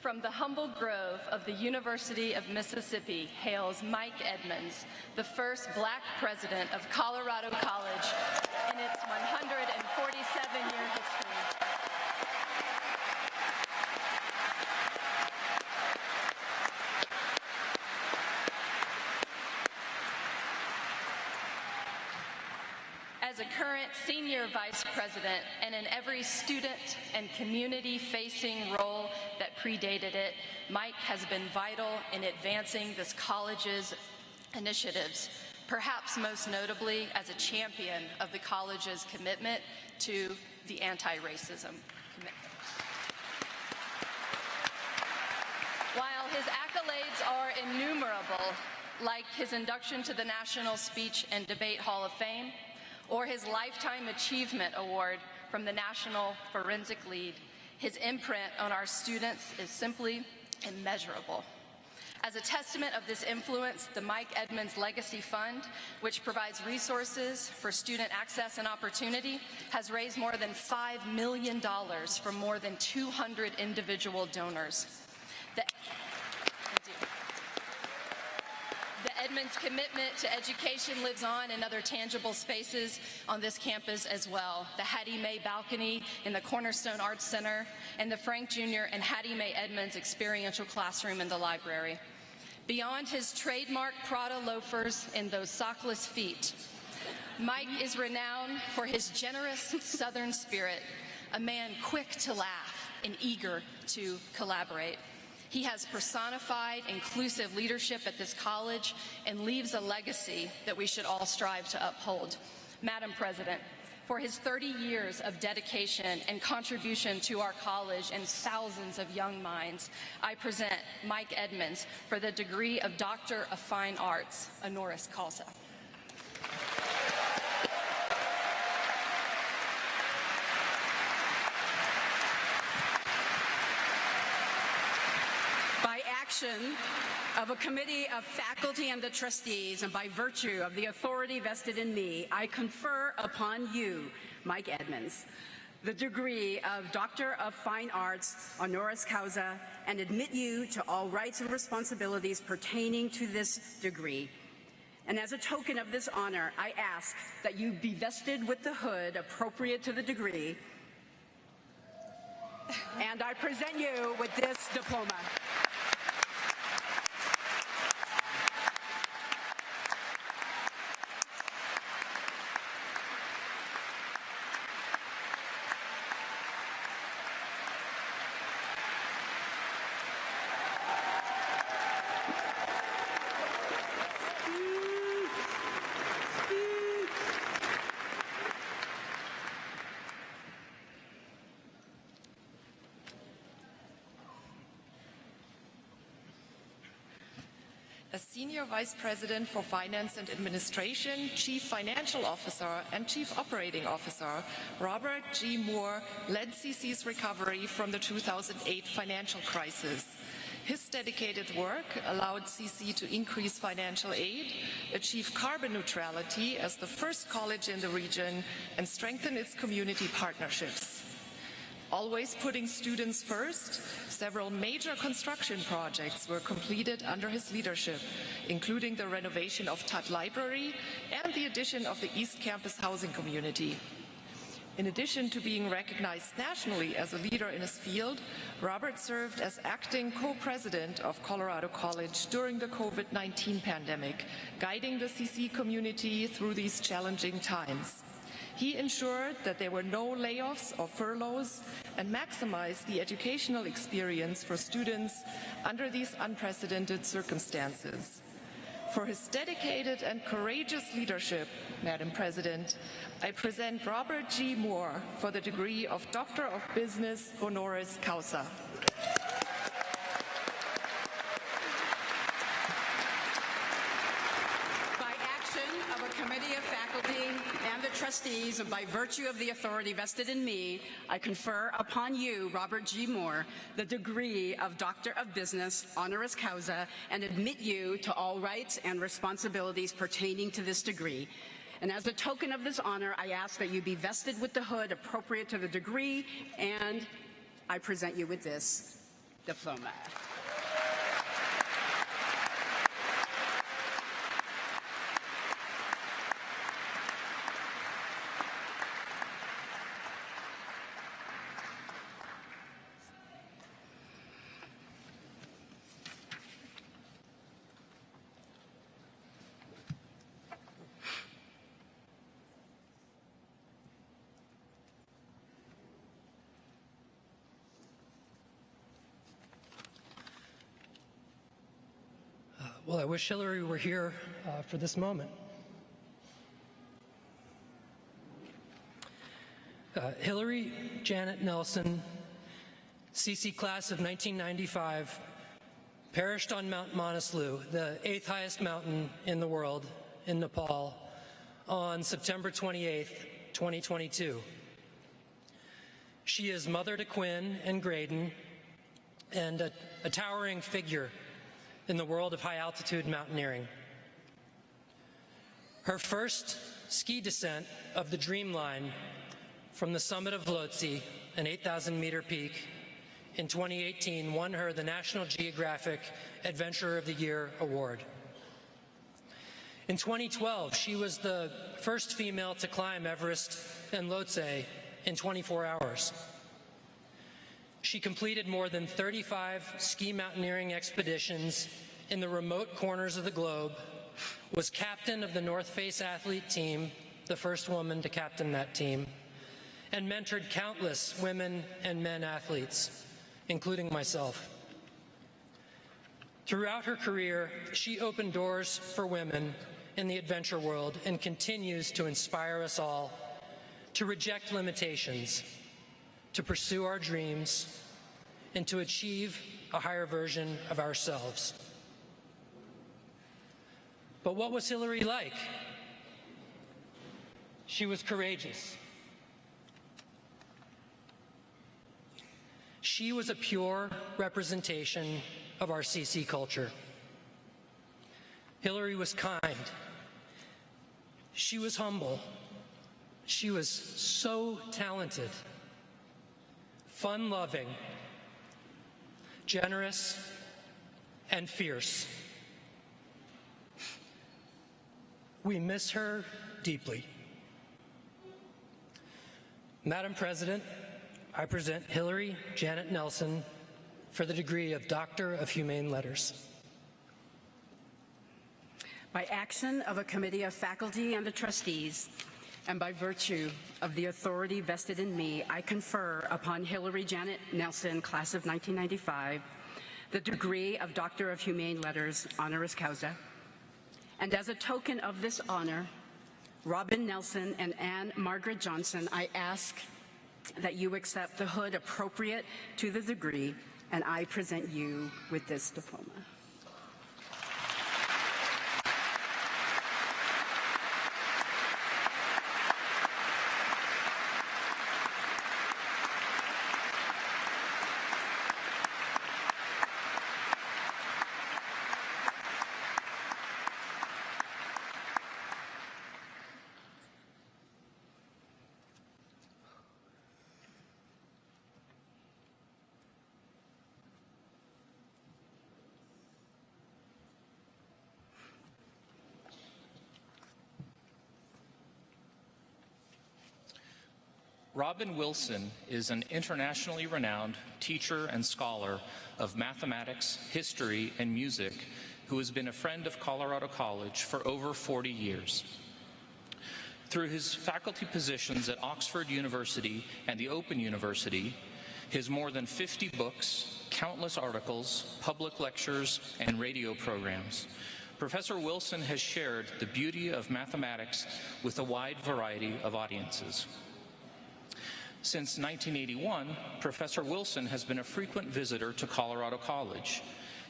From the humble grove of the University of Mississippi hails Mike Edmonds, the first Black president of Colorado College in its 147-year history. As a current senior vice president and in every student and community-facing role that predated it, Mike has been vital in advancing this college's initiatives, perhaps most notably as a champion of the college's commitment to the anti-racism commitment. While his accolades are innumerable, like his induction to the National Speech and Debate Hall of Fame, or his Lifetime Achievement Award from the National Forensic League, his imprint on our students is simply immeasurable. As a testament of this influence, the Mike Edmonds Legacy Fund, which provides resources for student access and opportunity, has raised more than $5 million from more than 200 individual donors. The Edmonds' commitment to education lives on in other tangible spaces on this campus as well. The Hattie Mae Balcony in the Cornerstone Arts Center, and the Frank Jr. and Hattie Mae Edmonds Experiential Classroom in the library. Beyond his trademark Prada loafers and those sockless feet, Mike is renowned for his generous Southern spirit, a man quick to laugh and eager to collaborate. He has personified inclusive leadership at this college and leaves a legacy that we should all strive to uphold. Madam President, for his 30 years of dedication and contribution to our college and thousands of young minds, I present Mike Edmonds for the degree of Doctor of Fine Arts, honoris causa. By action of a committee of faculty and the trustees, and by virtue of the authority vested in me, I confer upon you, Mike Edmonds, the degree of Doctor of Fine Arts, honoris causa, and admit you to all rights and responsibilities pertaining to this degree. And as a token of this honor, I ask that you be vested with the hood appropriate to the degree, and I present you with this diploma. As Senior Vice President for Finance and Administration, Chief Financial Officer, and Chief Operating Officer, Robert G. Moore led CC's recovery from the 2008 financial crisis. His dedicated work allowed CC to increase financial aid, achieve carbon neutrality as the first college in the region, and strengthen its community partnerships. Always putting students first, several major construction projects were completed under his leadership, including the renovation of Tutt Library and the addition of the East Campus housing community. In addition to being recognized nationally as a leader in his field, Robert served as acting co-president of Colorado College during the COVID-19 pandemic, guiding the CC community through these challenging times. He ensured that there were no layoffs or furloughs and maximized the educational experience for students under these unprecedented circumstances. For his dedicated and courageous leadership, Madam President, I present Robert G. Moore for the degree of Doctor of Business, honoris causa. Committee of faculty and the trustees, and by virtue of the authority vested in me, I confer upon you, Robert G. Moore, the degree of Doctor of Business, honoris causa, and admit you to all rights and responsibilities pertaining to this degree. And as a token of this honor, I ask that you be vested with the hood appropriate to the degree, and I present you with this diploma. Well, I wish Hillary were here for this moment. Hillary Janet Nelson, CC class of 1995, perished on Mount Manaslu, the 8th highest mountain in the world, in Nepal, on September 28th, 2022. She is mother to Quinn and Graydon, and a towering figure in the world of high-altitude mountaineering. Her first ski descent of the Dreamline from the summit of Lhotse, an 8,000-meter peak, in 2018 won her the National Geographic Adventurer of the Year award. In 2012, she was the first female to climb Everest and Lhotse in 24 hours. She completed more than 35 ski mountaineering expeditions in the remote corners of the globe, was captain of the North Face athlete team, the first woman to captain that team, and mentored countless women and men athletes, including myself. Throughout her career, she opened doors for women in the adventure world and continues to inspire us all to reject limitations, to pursue our dreams, and to achieve a higher version of ourselves. But what was Hillary like? She was courageous. She was a pure representation of our CC culture. Hillary was kind. She was humble. She was so talented, fun-loving, generous, and fierce. We miss her deeply. Madam President, I present Hillary Janet Nelson for the degree of Doctor of Humane Letters. By action of a committee of faculty and the trustees, and by virtue of the authority vested in me, I confer upon Hillary Janet Nelson, class of 1995, the degree of Doctor of Humane Letters, honoris causa. And as a token of this honor, Robin Nelson and Anne Margaret Johnson, I ask that you accept the hood appropriate to the degree, and I present you with this diploma. Robin Wilson is an internationally renowned teacher and scholar of mathematics, history, and music who has been a friend of Colorado College for over 40 years. Through his faculty positions at Oxford University and the Open University, his more than 50 books, countless articles, public lectures, and radio programs, Professor Wilson has shared the beauty of mathematics with a wide variety of audiences. Since 1981, Professor Wilson has been a frequent visitor to Colorado College,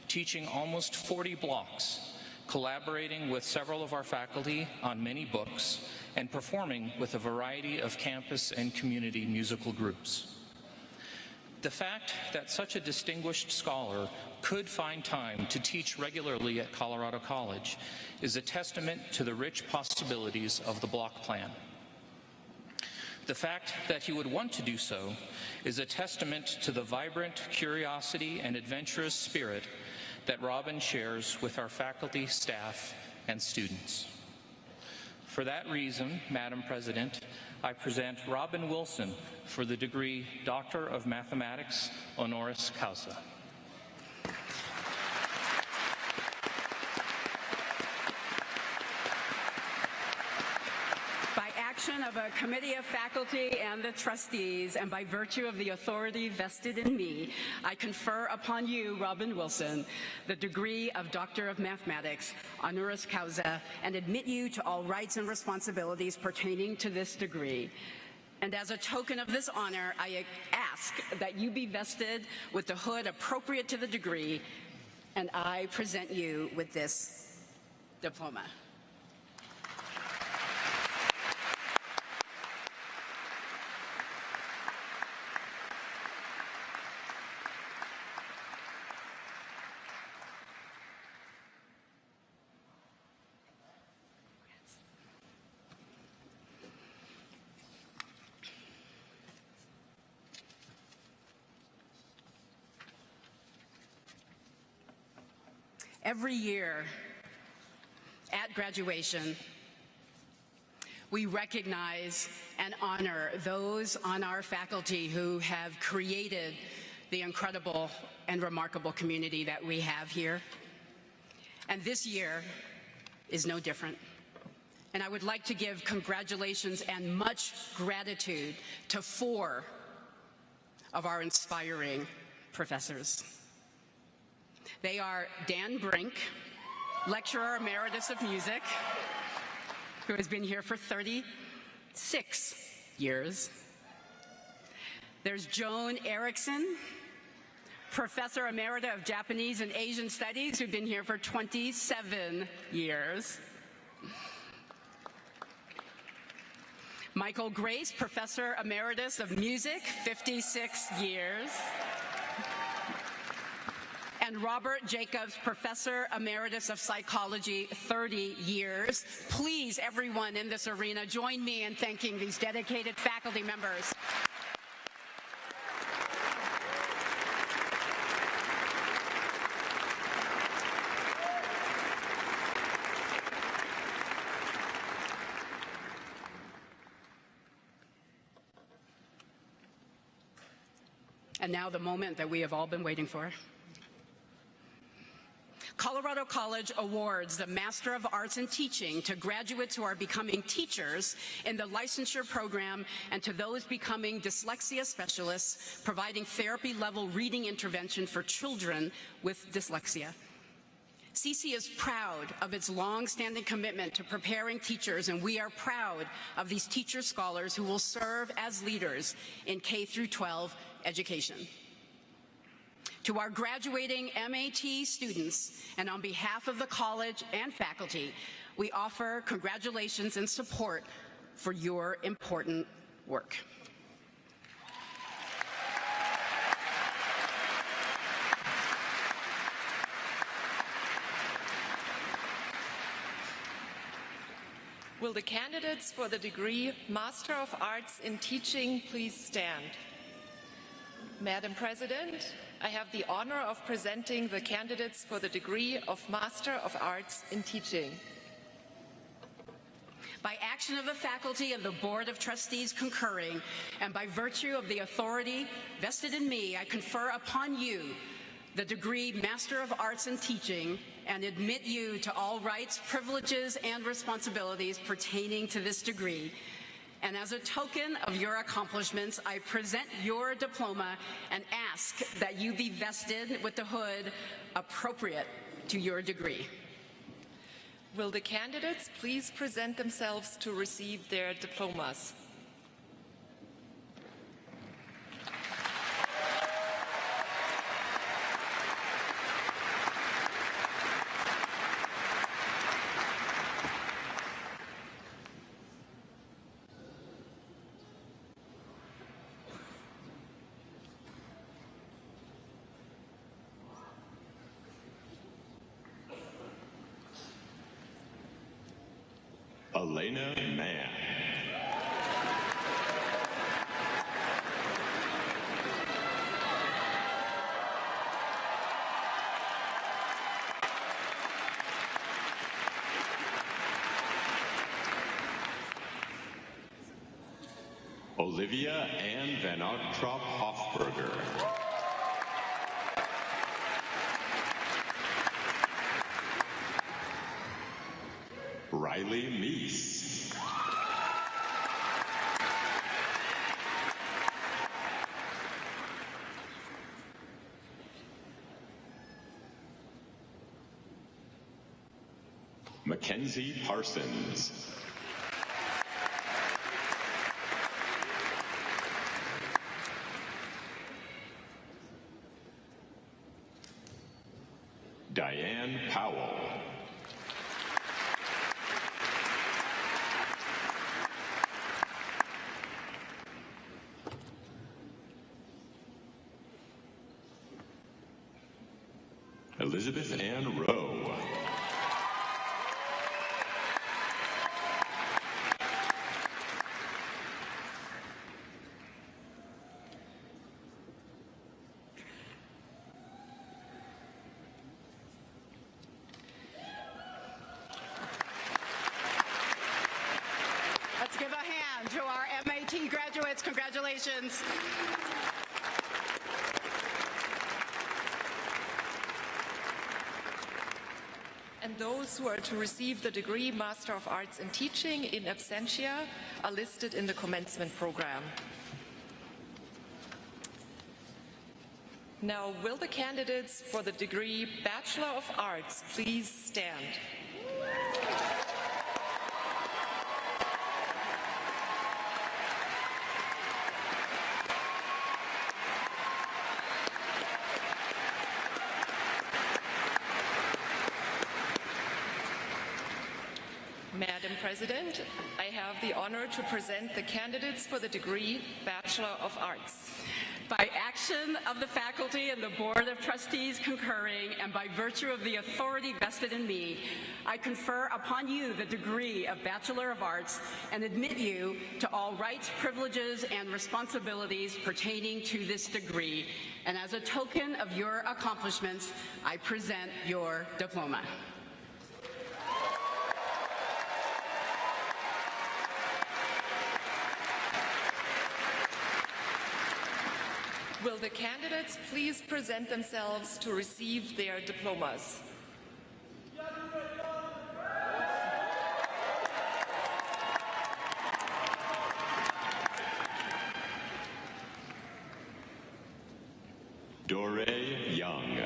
teaching almost 40 blocks, collaborating with several of our faculty on many books, and performing with a variety of campus and community musical groups. The fact that such a distinguished scholar could find time to teach regularly at Colorado College is a testament to the rich possibilities of the block plan. The fact that he would want to do so is a testament to the vibrant curiosity and adventurous spirit that Robin shares with our faculty, staff, and students. For that reason, Madam President, I present Robin Wilson for the degree Doctor of Mathematics, honoris causa. Of a committee of faculty and the trustees, and by virtue of the authority vested in me, I confer upon you, Robin Wilson, the degree of Doctor of Mathematics, honoris causa, and admit you to all rights and responsibilities pertaining to this degree. And as a token of this honor, I ask that you be vested with the hood appropriate to the degree, and I present you with this diploma. Every year at graduation, we recognize and honor those on our faculty who have created the incredible and remarkable community that we have here. And this year is no different. And I would like to give congratulations and much gratitude to 4 of our inspiring professors. They are Dan Brink, Lecturer Emeritus of Music, who has been here for 36 years. There's Joan Erickson, Professor Emerita of Japanese and Asian Studies, who've been here for 27 years. Michael Grace, Professor Emeritus of Music, 56 years. And Robert Jacobs, Professor Emeritus of Psychology, 30 years. Please, everyone in this arena, join me in thanking these dedicated faculty members. And now the moment that we have all been waiting for. Colorado College awards the Master of Arts in Teaching to graduates who are becoming teachers in the licensure program and to those becoming dyslexia specialists, providing therapy-level reading intervention for children with dyslexia. CC is proud of its long-standing commitment to preparing teachers, and we are proud of these teacher scholars who will serve as leaders in K-12 education. To our graduating MAT students, and on behalf of the college and faculty, we offer congratulations and support for your important work. Will the candidates for the degree Master of Arts in Teaching please stand? Madam President, I have the honor of presenting the candidates for the degree of Master of Arts in Teaching. By action of the faculty and the Board of Trustees concurring, and by virtue of the authority vested in me, I confer upon you the degree Master of Arts in Teaching and admit you to all rights, privileges, and responsibilities pertaining to this degree. And as a token of your accomplishments, I present your diploma and ask that you be vested with the hood appropriate to your degree. Will the candidates please present themselves to receive their diplomas? Elena Mann. Olivia Ann Van Artrop Hofberger. Riley Meese. Mackenzie Parsons. Diane Powell. Elizabeth Ann Rowe. Let's give a hand to our MAT graduates. Congratulations. And those who are to receive the degree Master of Arts in Teaching in absentia are listed in the commencement program. Now, will the candidates for the degree Bachelor of Arts please stand? Madam President, I have the honor to present the candidates for the degree Bachelor of Arts. By action of the faculty and the Board of Trustees concurring, and by virtue of the authority vested in me, I confer upon you the degree of Bachelor of Arts and admit you to all rights, privileges, and responsibilities pertaining to this degree. And as a token of your accomplishments, I present your diploma. Will the candidates please present themselves to receive their diplomas? Dore Young.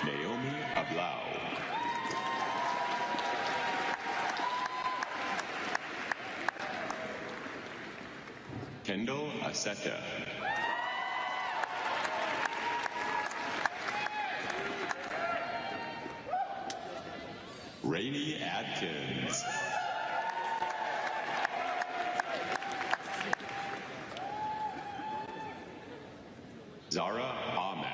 Naomi Ablau. Kendall Aseta. Rainey Adkins. Zara Ahmed.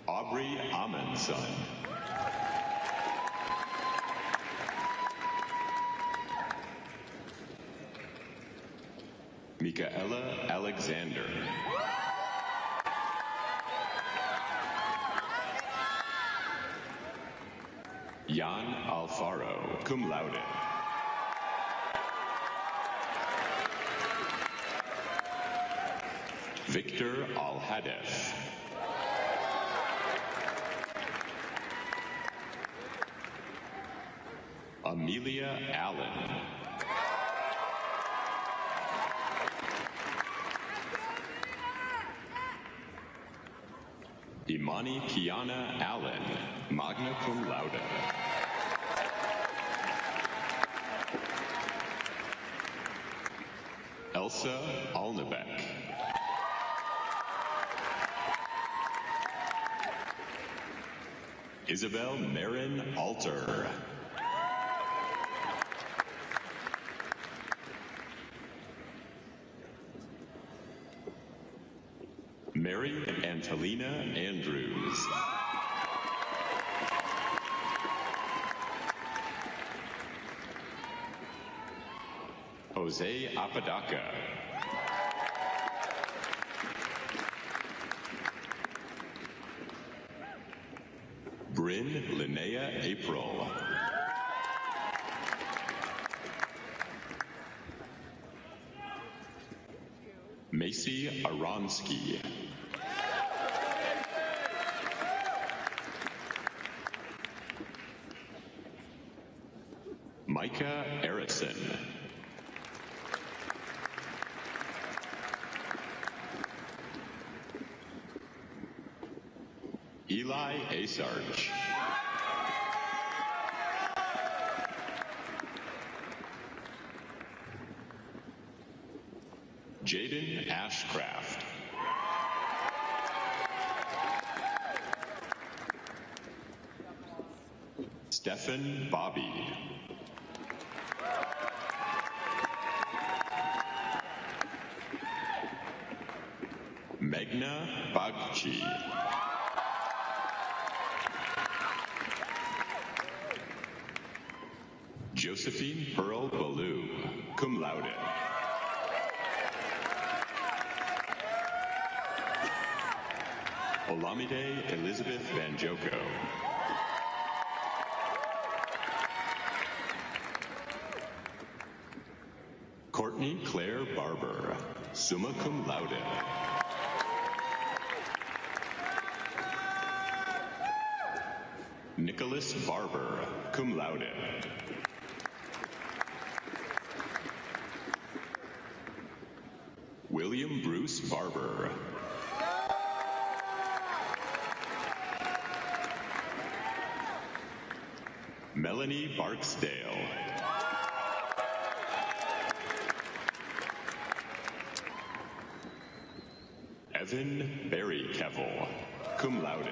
Aubrey Amundson. Michaela Alexander. Jan Alfaro, cum laude. Victor Al-Hadef. Amelia Allen. Imani Kiana Allen, magna cum laude. Elsa Alnebeck. Isabel Marin Alter. Mary Angelina Andrews. Jose Apodaca. Bryn Linnea April. Macy Aronsky. Micah Arison. Eli Asarch. Jaden Ashcraft. Stephen Bobby. Meghna Bagchi. Josephine Pearl Ballou, cum laude. Olamide Elizabeth Banjoko. Courtney Claire Barber, summa cum laude. Nicholas Barber, cum laude. William Bruce Barber. Melanie Barksdale. Evan Berry-Kevel, cum laude.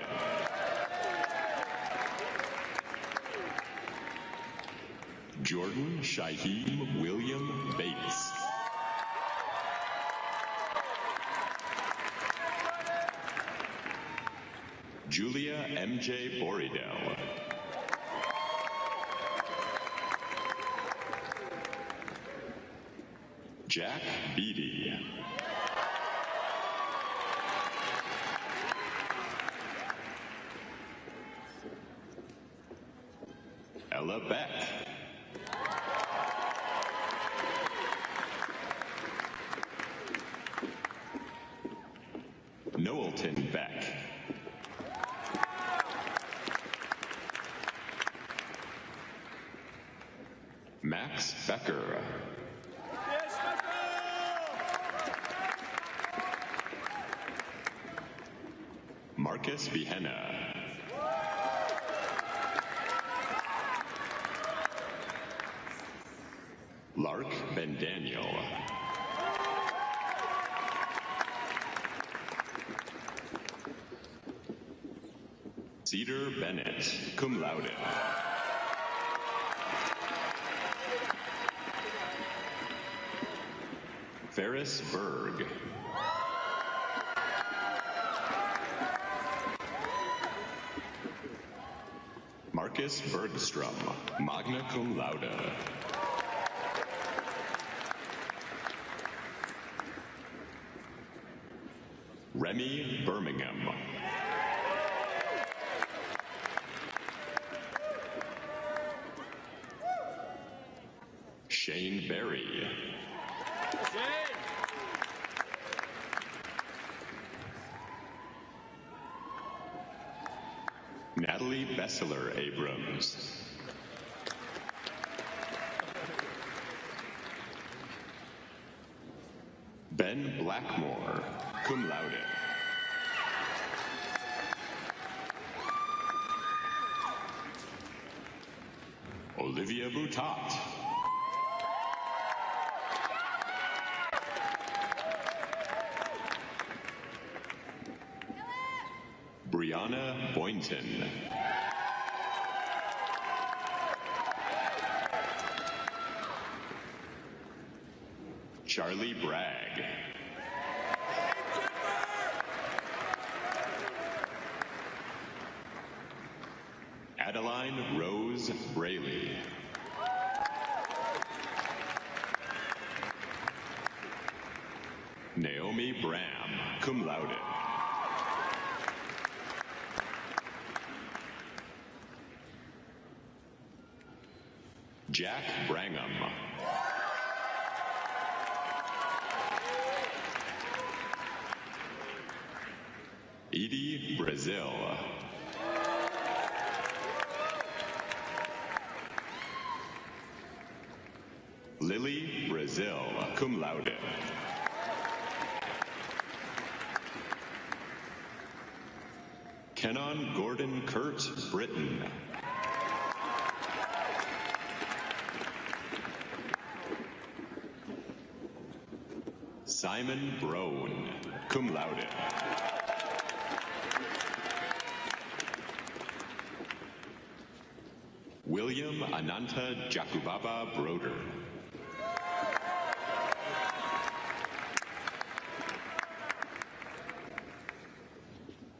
Jordan Shaheem William Bates. Julia M.J. Boridell. Jack Beatty. Ella Beck. Noelton Beck. Max Becker. Marcus Vihenna. Lark Ben-Daniel. Cedar Bennett, cum laude. Ferris Berg. Marcus Bergstrom, magna cum laude. Remy Birmingham. Shane Berry. Natalie Besseler Abrams. Ben Blackmore, cum laude. Olivia Boutot. Brianna Boynton. Charlie Bragg. Adeline Rose Braley. Naomi Bram, cum laude. Jack Brangham. Edie Brazil. Lily Brazil, cum laude. Kenon Gordon Kurt Britton. Simon Brown, cum laude. William Ananta Jakubaba Broder.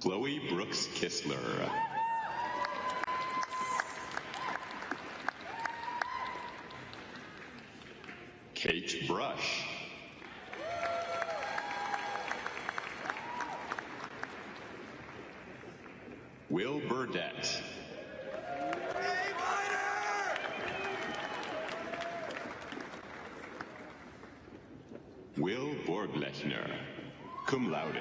Chloe Brooks Kistler. Kate Brush. Will Burdett. Will Borglechner, cum laude.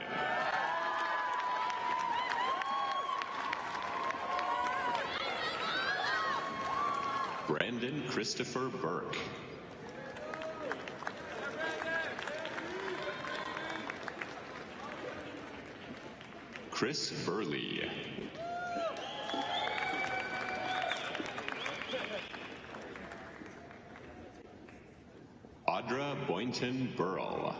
Brandon Christopher Burke. Chris Burley. Audra Boynton Burrell.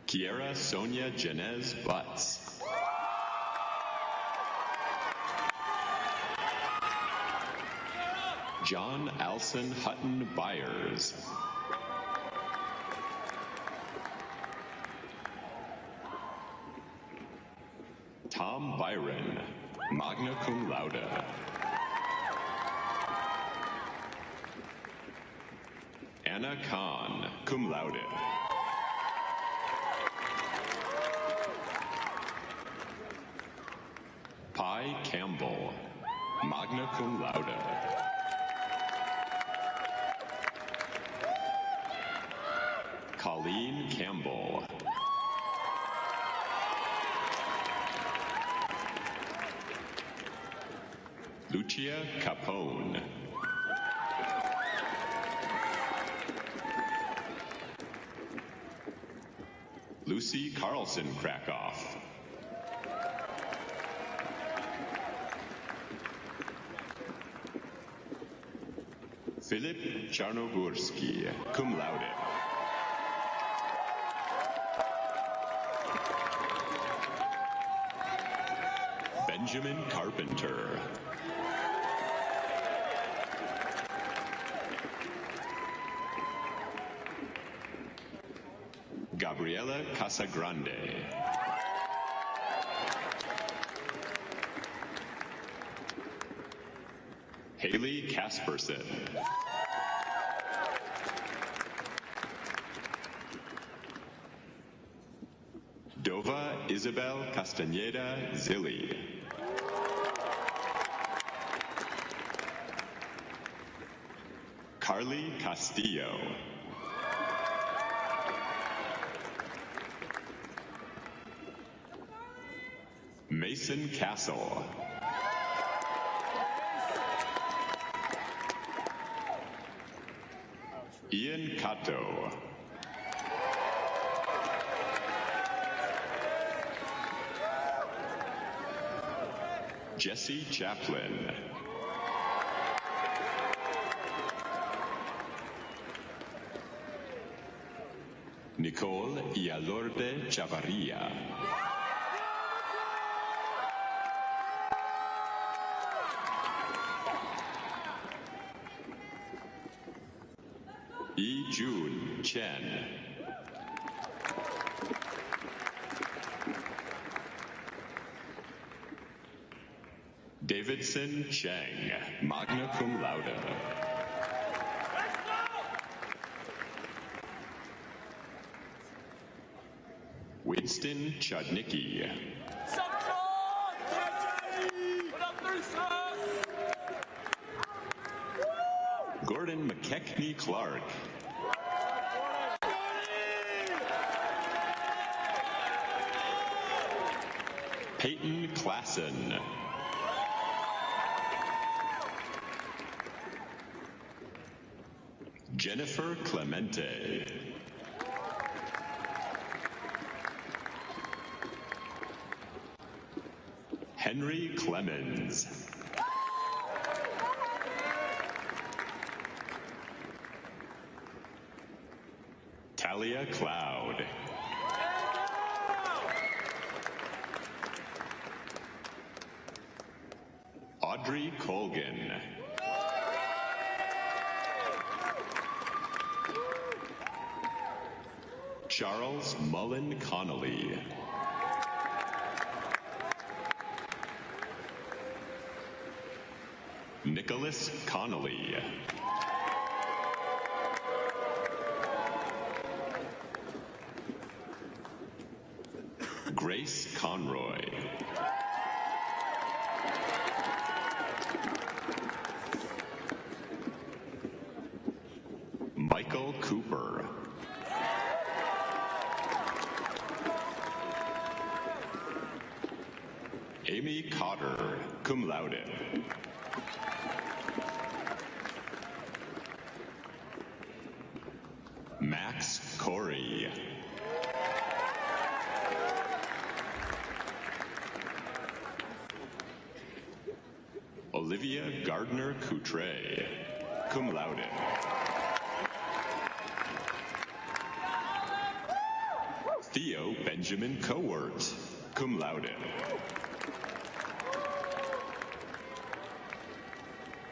Kiera Sonia Janez Butts. John Alson Hutton Byers. Tom Byron, magna cum laude. Anna Kahn, cum laude. Pi Campbell, magna cum laude. Colleen Campbell. Lucia Capone. Lucy Carlson Krakoff. Philip Czarnogórski, cum laude. Benjamin Carpenter. Gabriela Casagrande. Haley Casperson. Dova Isabel Castaneda Zilli. Carly Castillo. Mason Castle. Ian Cato. Jesse Chaplin. Nicole Ialorde Chavarria. Jun Chen. Davidson Cheng, magna cum laude. Winston Chodnicki. Gordon McKechnie Clark. Peyton Klassen. Jennifer Clemente. Henry Clemens. Talia Cloud. Audrey Colgan. Charles Mullen Connolly. Nicholas Connolly. Grace Conroy. Amy Cotter, cum laude. Max Corey. Olivia Gardner Coutre, cum laude. Theo Benjamin Cowart, cum laude.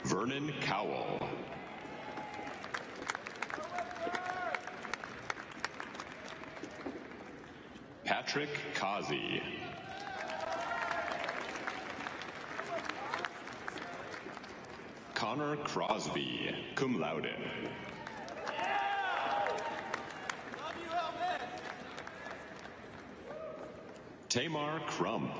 Vernon Cowell. Patrick Causey. Connor Crosby, cum laude. Tamar Crump.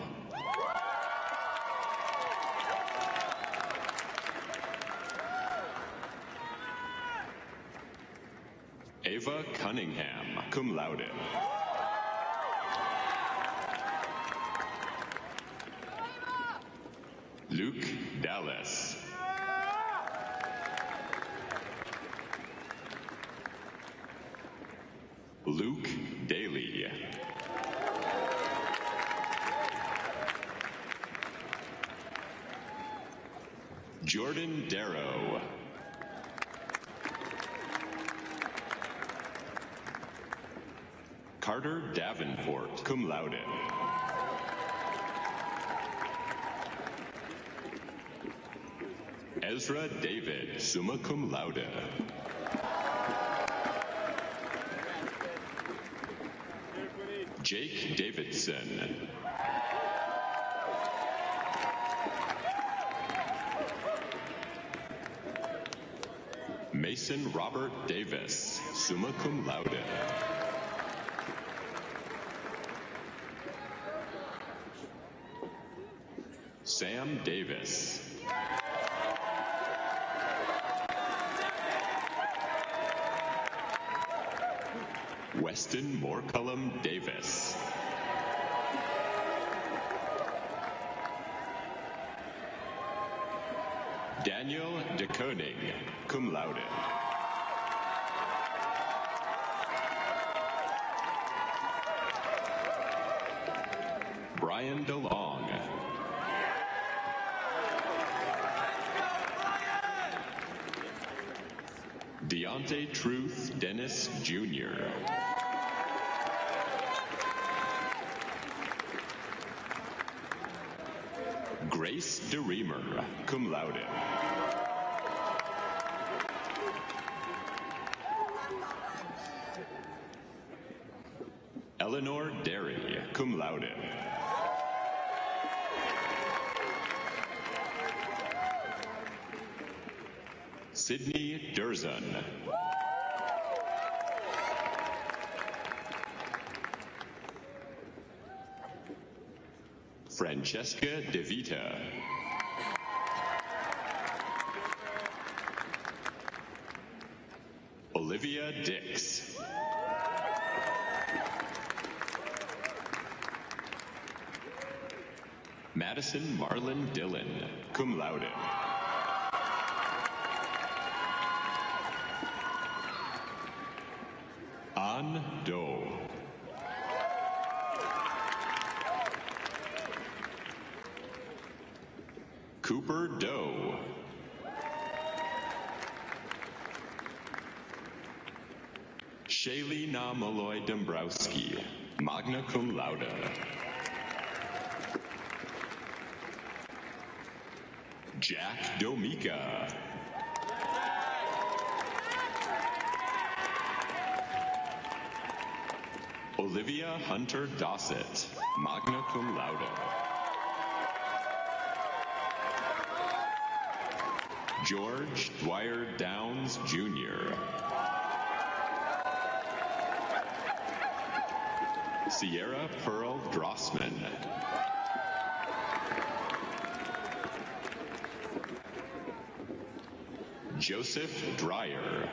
Ava Cunningham, cum laude. Luke Dallas. Luke Daly. Jordan Darrow. Carter Davenport, cum laude. Ezra David, summa cum laude. Jake Davidson. Mason Robert Davis, summa cum laude. Sam Davis. Weston Morcullum Davis. Daniel de Koning, cum laude. Brian DeLong. Deontay Truth Dennis Jr. Grace DeReamer, cum laude. Eleanor Derry, cum laude. Sydney Durzan. Francesca De Vita. Olivia Dix. Madison Marlon Dillon, cum laude. An Do. Cooper Doe. Shaylee Na Malloy Dombrowski, magna cum laude. Jack Domica. Olivia Hunter Dossett, magna cum laude. George Dwyer Downs, Jr. Sierra Pearl Drossman. Joseph Dreyer.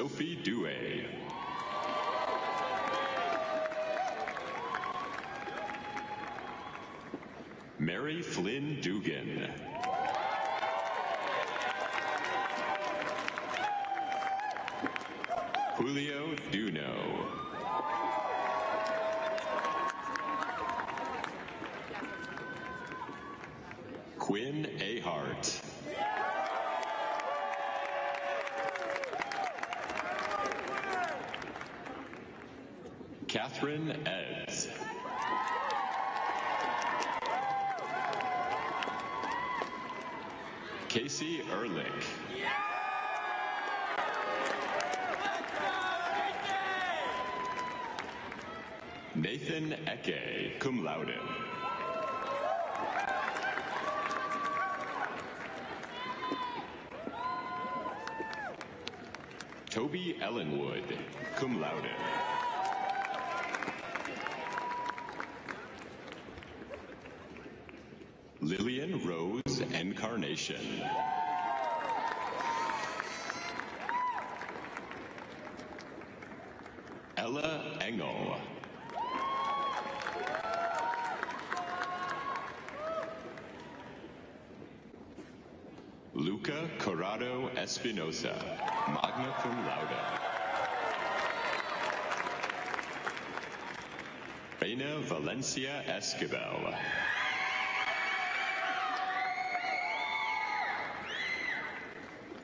Sophie Douay. Mary Flynn Dugan. Julio Duno. Quinn Ahart. Catherine Eds. Casey Ehrlich. Nathan Eke, cum laude. Toby Ellenwood, cum laude. Lillian Rose Encarnation. Ella Engel. Luca Corrado Espinosa, magna cum laude. Reina Valencia Esquivel.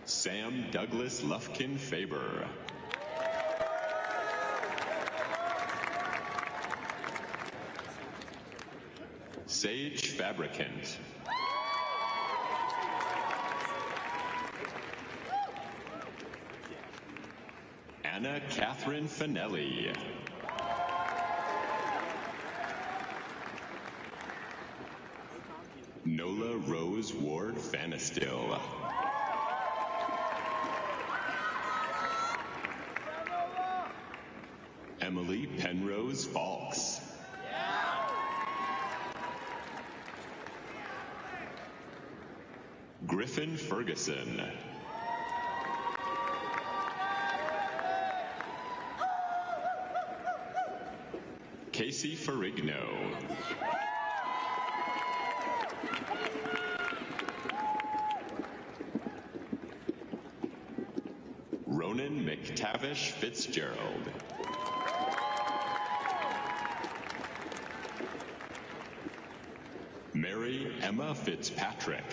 Sam Douglas Lufkin Faber. Sage Fabricant. Anna Catherine Finelli. Nola Rose Ward Fanistil. Emily Penrose Falks. Griffin Ferguson. Casey Ferrigno. Ronan McTavish Fitzgerald. Mary Emma Fitzpatrick.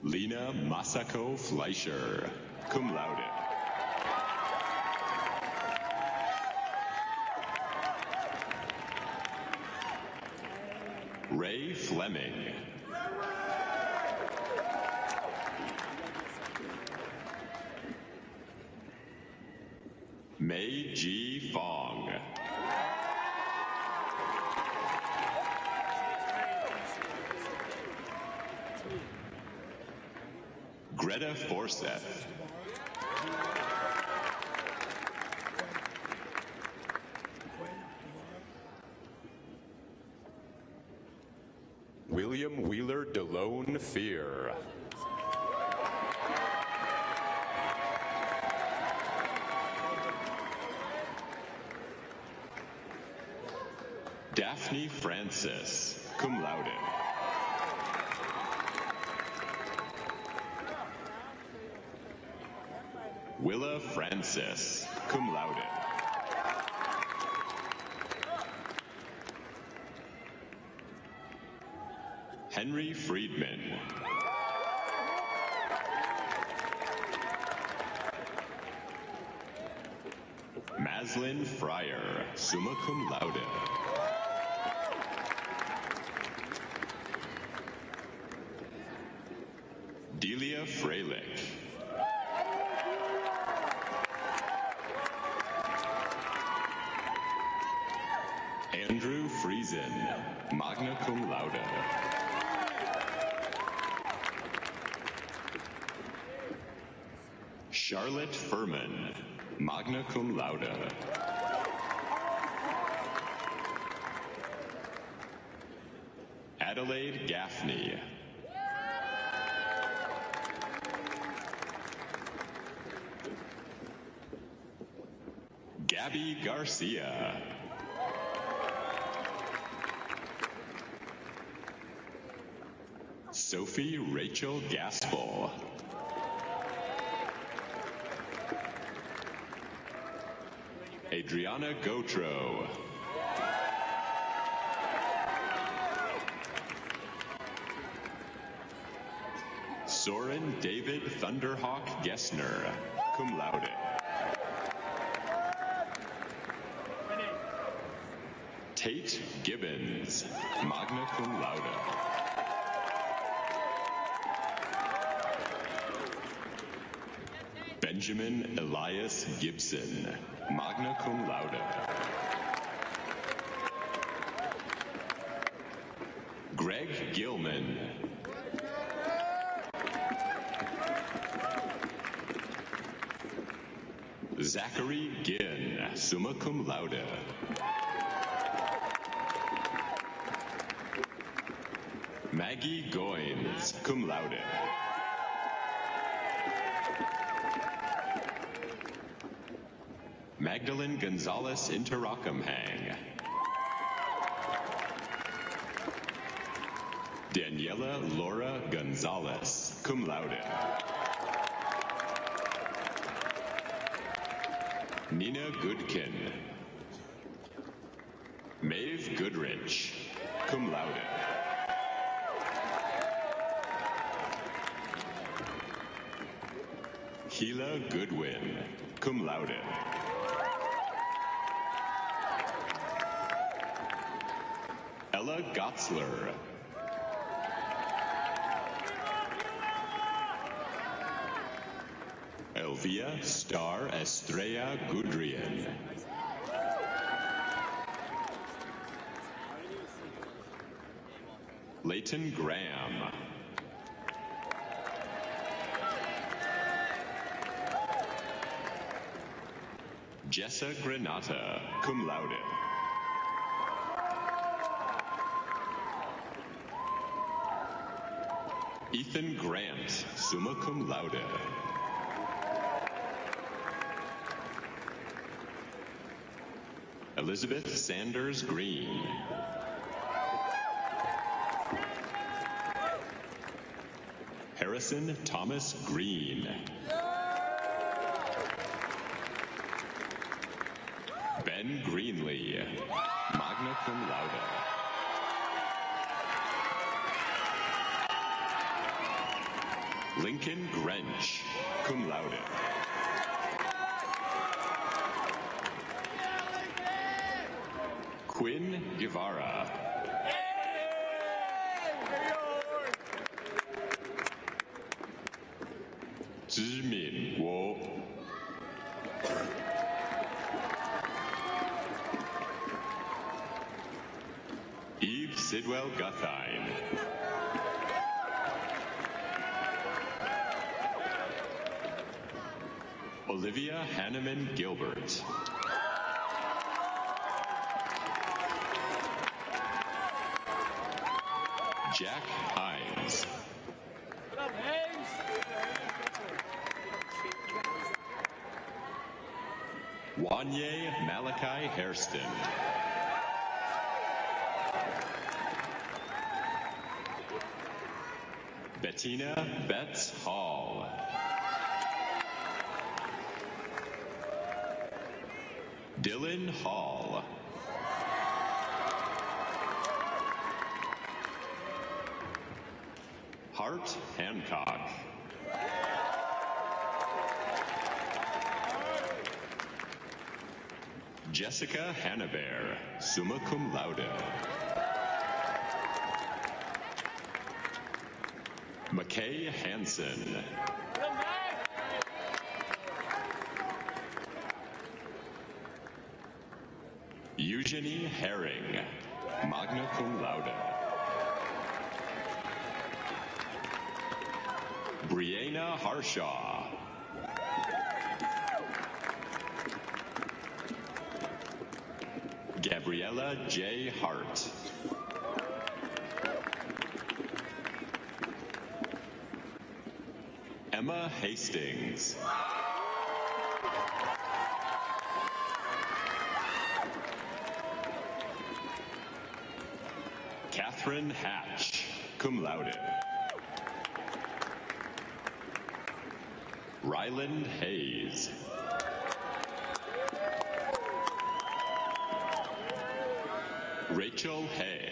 Lena Masako Fleischer, cum laude. Ray Fleming. Mei Ji Fong. Greta Forseth. William Wheeler DeLone Fear. Daphne Francis, cum laude. Willa Francis, cum laude. Henry Friedman. Maslin Fryer, summa cum laude. Delia Freilich. Andrew Friesen, magna cum laude. Charlotte Furman, magna cum laude. Adelaide Gaffney. Gabby Garcia. Sophie Rachel Gaspel. Adriana Gautreaux. Soren David Thunderhawk Gessner, cum laude. Tate Gibbons, magna cum laude. Benjamin Elias Gibson, magna cum laude. Greg Gilman. Zachary Ginn, summa cum laude. Maggie Goins, cum laude. Magdalene Gonzalez Interrockenhang. Daniela Laura Gonzalez, cum laude. Nina Goodkin. Maeve Goodrich, cum laude. Gila Goodwin, cum laude. Ella Gotzler. Elvia Star Estrella Gudrian. Leighton Graham. Jessa Granata, cum laude. Ethan Grant, summa cum laude. Elizabeth Sanders Green. Harrison Thomas Green. Ben Greenlee, magna cum laude. Lincoln Grench, cum laude. Quinn Guevara. Zhimin Wu. Eve Sidwell Guthine. Olivia Hanneman Gilbert. Jack Hines. Wanye Malachi Hairston. Bettina Betts Hall. Dylan Hall. Hart Hancock. Jessica Hannibare, summa cum laude. McKay Hansen. Eugenie Herring, magna cum laude. Brianna Harshaw. Gabriella J. Hart. Emma Hastings. Catherine Hatch, cum laude. Ryland Hayes. Rachel Hay.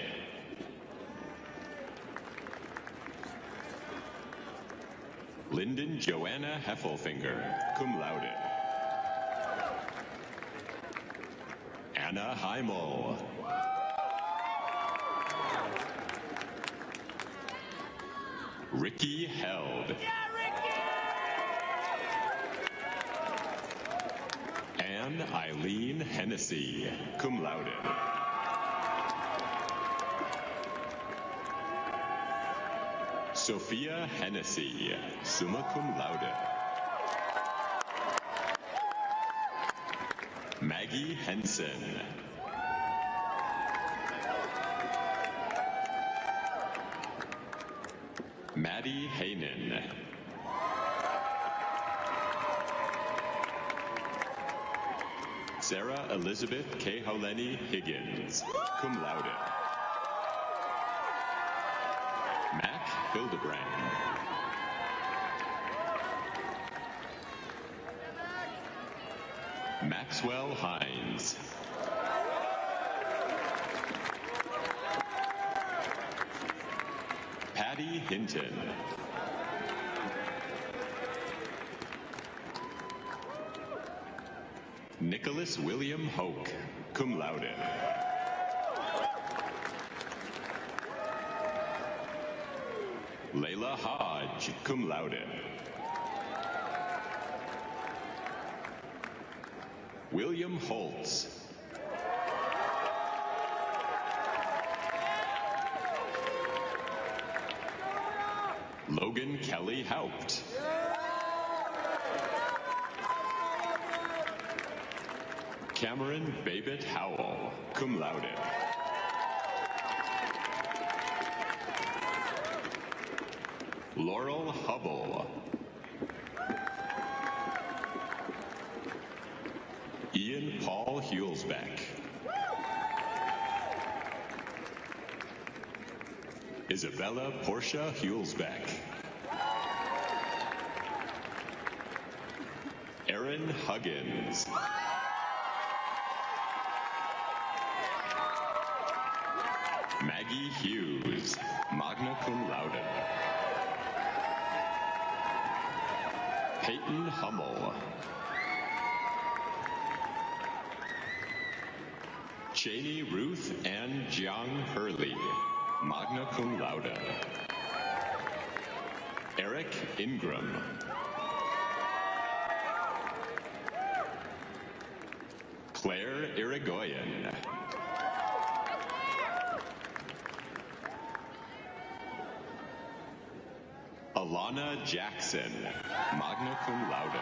Lyndon Joanna Heffelfinger, cum laude. Anna Heimel. Ricky Held. Anne Eileen Hennessy, cum laude. Sophia Hennessy, summa cum laude. Maggie Henson. Maddie Haynen. Sarah Elizabeth Keholeni Higgins, cum laude. Mac Hildebrand. Maxwell Hines. Patty Hinton. Nicholas William Hoke, cum laude. Layla Hodge, cum laude. William Holtz. Logan Kelly Haupt. Cameron Babbitt Howell, cum laude. Laurel Hubble. Ian Paul Hulsbeck. Isabella Portia Hulsbeck. Aaron Huggins. Maggie Hughes, magna cum laude. Peyton Hummel. Cheney Ruth Ann Jiang Hurley, magna cum laude. Eric Ingram. Claire Irigoyen. Alana Jackson, magna cum laude.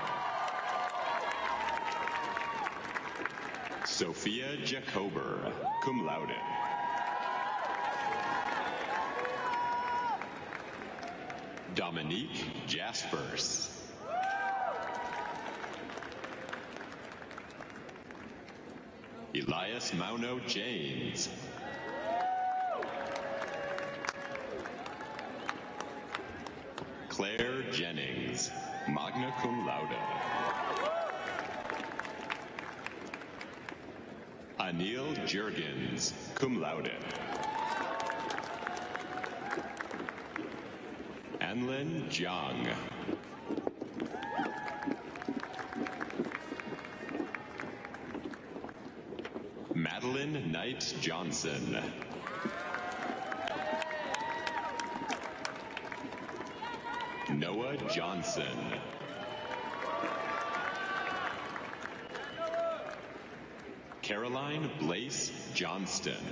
Sophia Jacober, cum laude. Dominique Jaspers. Elias Mauno James. Claire Jennings, magna cum laude. Anil Jurgens, cum laude. Anlin Jiang. Madeline Knight Johnson. Noah Johnson. Caroline Blaise Johnston.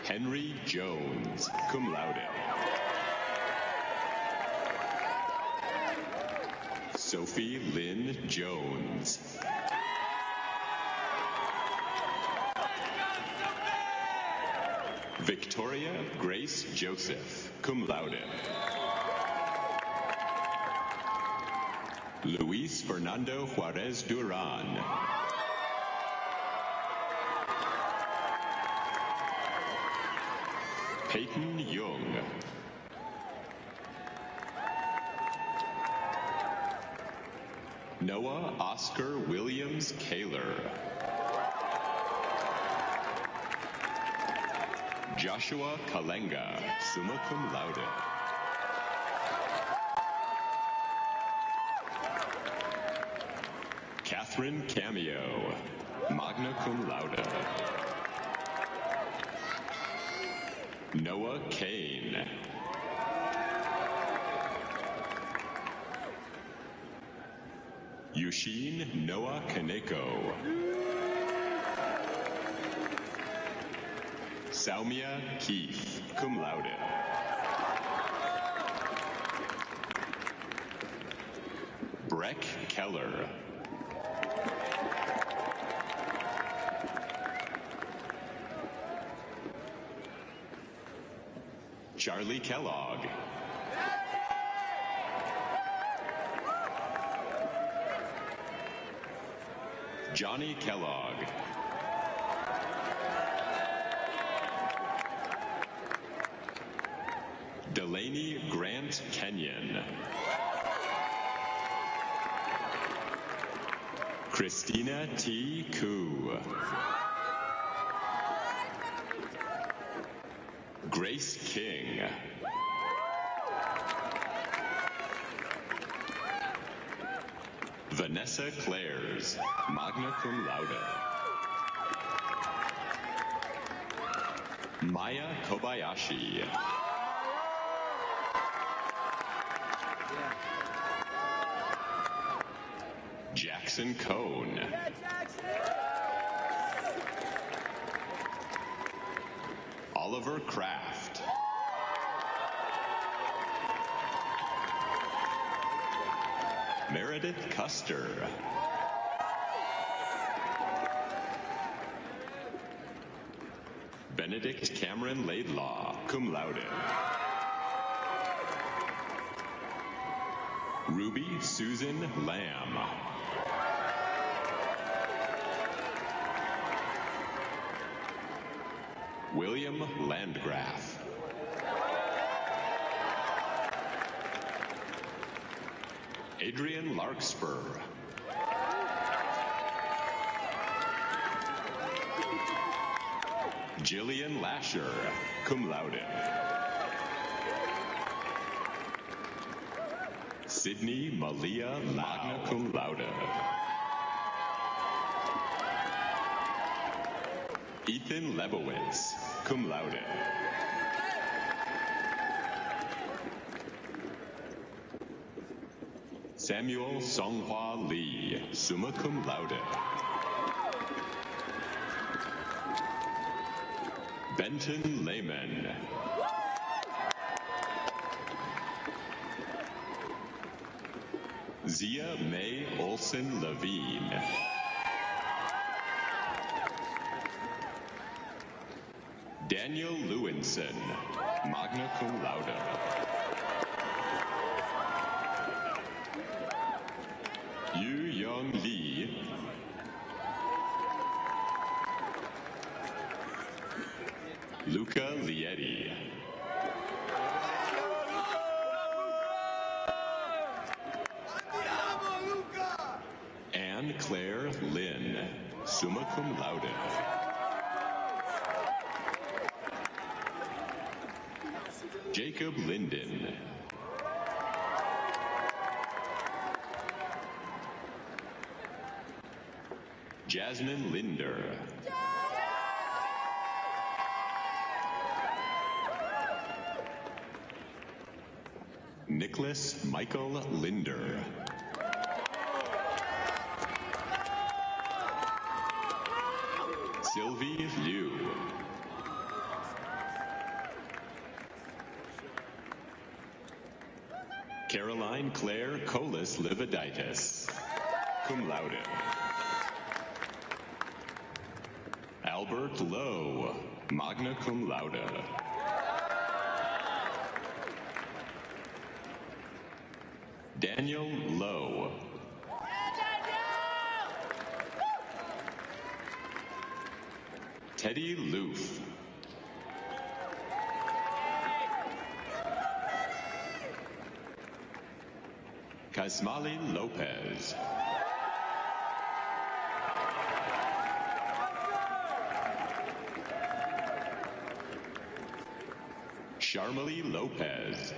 Henry Jones, cum laude. Sophie Lynn Jones. Victoria Grace Joseph, cum laude. Luis Fernando Juarez Duran. Peyton Young. Noah Oscar Williams Kaler. Joshua Kalenga, summa cum laude. Catherine Cameo, magna cum laude. Noah Kane. Yushin Noah Kaneko. Saumya Keith, cum laude. Breck Keller. Charlie Kellogg. Johnny Kellogg. Delaney Grant Kenyon. Christina T. Koo. Grace King. Vanessa Clares, magna cum laude. Maya Kobayashi. Jackson Cone. Oliver Kraft. Meredith Custer. Benedict Cameron Laidlaw, cum laude. Ruby Susan Lamb. William Landgraf. Adrian Larkspur. Jillian Lasher, cum laude. Sydney Malia, magna cum laude. Ethan Lebowitz, cum laude. Samuel Songhua Lee, summa cum laude. Benton Lehman. Zia May Olsen Levine. Daniel Lewinson, magna cum laude. Yu Young Lee. Luca Lietti. Anne Claire Lynn, summa cum laude. Jacob Linden. Jasmine Linder. Nicholas Michael Linder. Sylvie Liu. Caroline Claire Colas Lividitis, cum laude. Albert Lowe, magna cum laude. Daniel Lowe. Teddy Loof. Kasmali Lopez. Sharmali Lopez.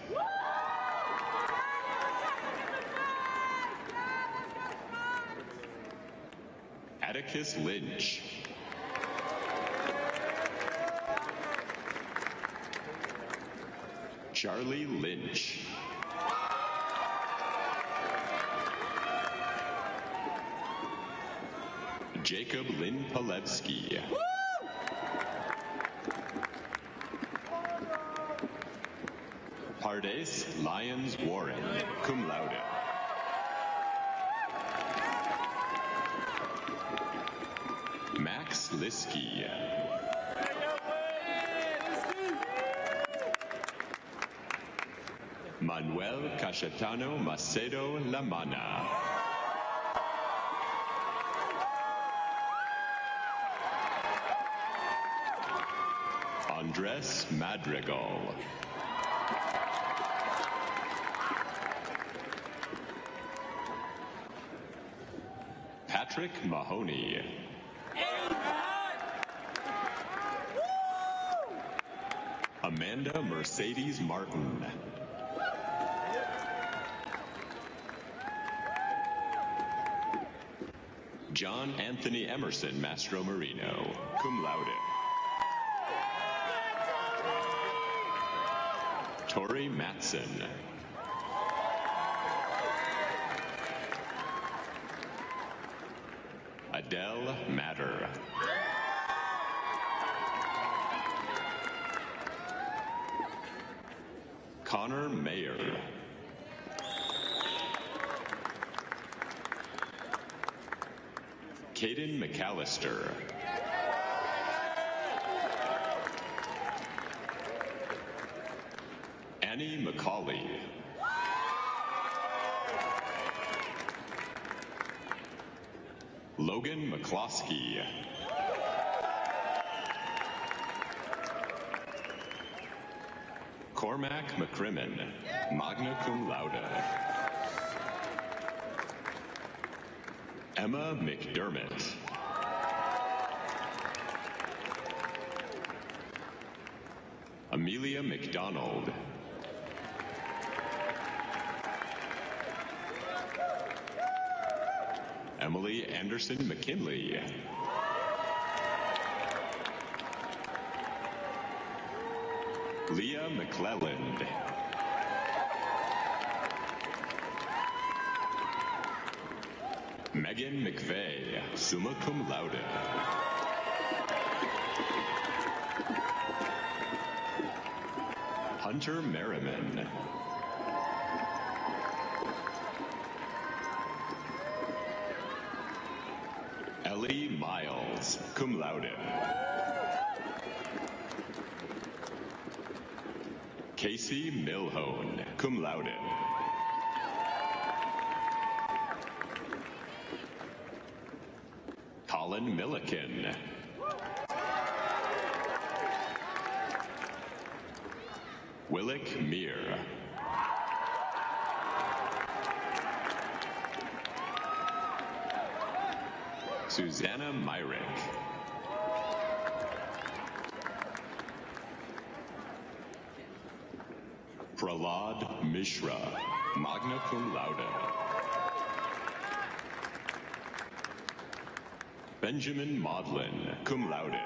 Atticus Lynch. Charlie Lynch. Jacob Lynn Palevsky. Pardes Lyons Warren, cum laude. Max Liskey. Manuel Cayetano Macedo Lamana. Andres Madrigal. Patrick Mahoney. Amanda Mercedes Martin. John Anthony Emerson Mastro Marino, cum laude. Tori Matson. Adele Matter. Connor Mayer. Caden McAllister. Annie McCauley. Logan McCloskey. Cormac McCrimmon, magna cum laude. Emma McDermott. Amelia McDonald. Emily Anderson McKinley. Leah McClelland. Megan McVeigh, summa cum laude. Hunter Merriman. Ellie Miles, cum laude. Casey Milhone, cum laude. Colin Milliken. Willick Meir. Susanna Myrick. Prahlad Mishra, magna cum laude. Benjamin Maudlin, cum laude.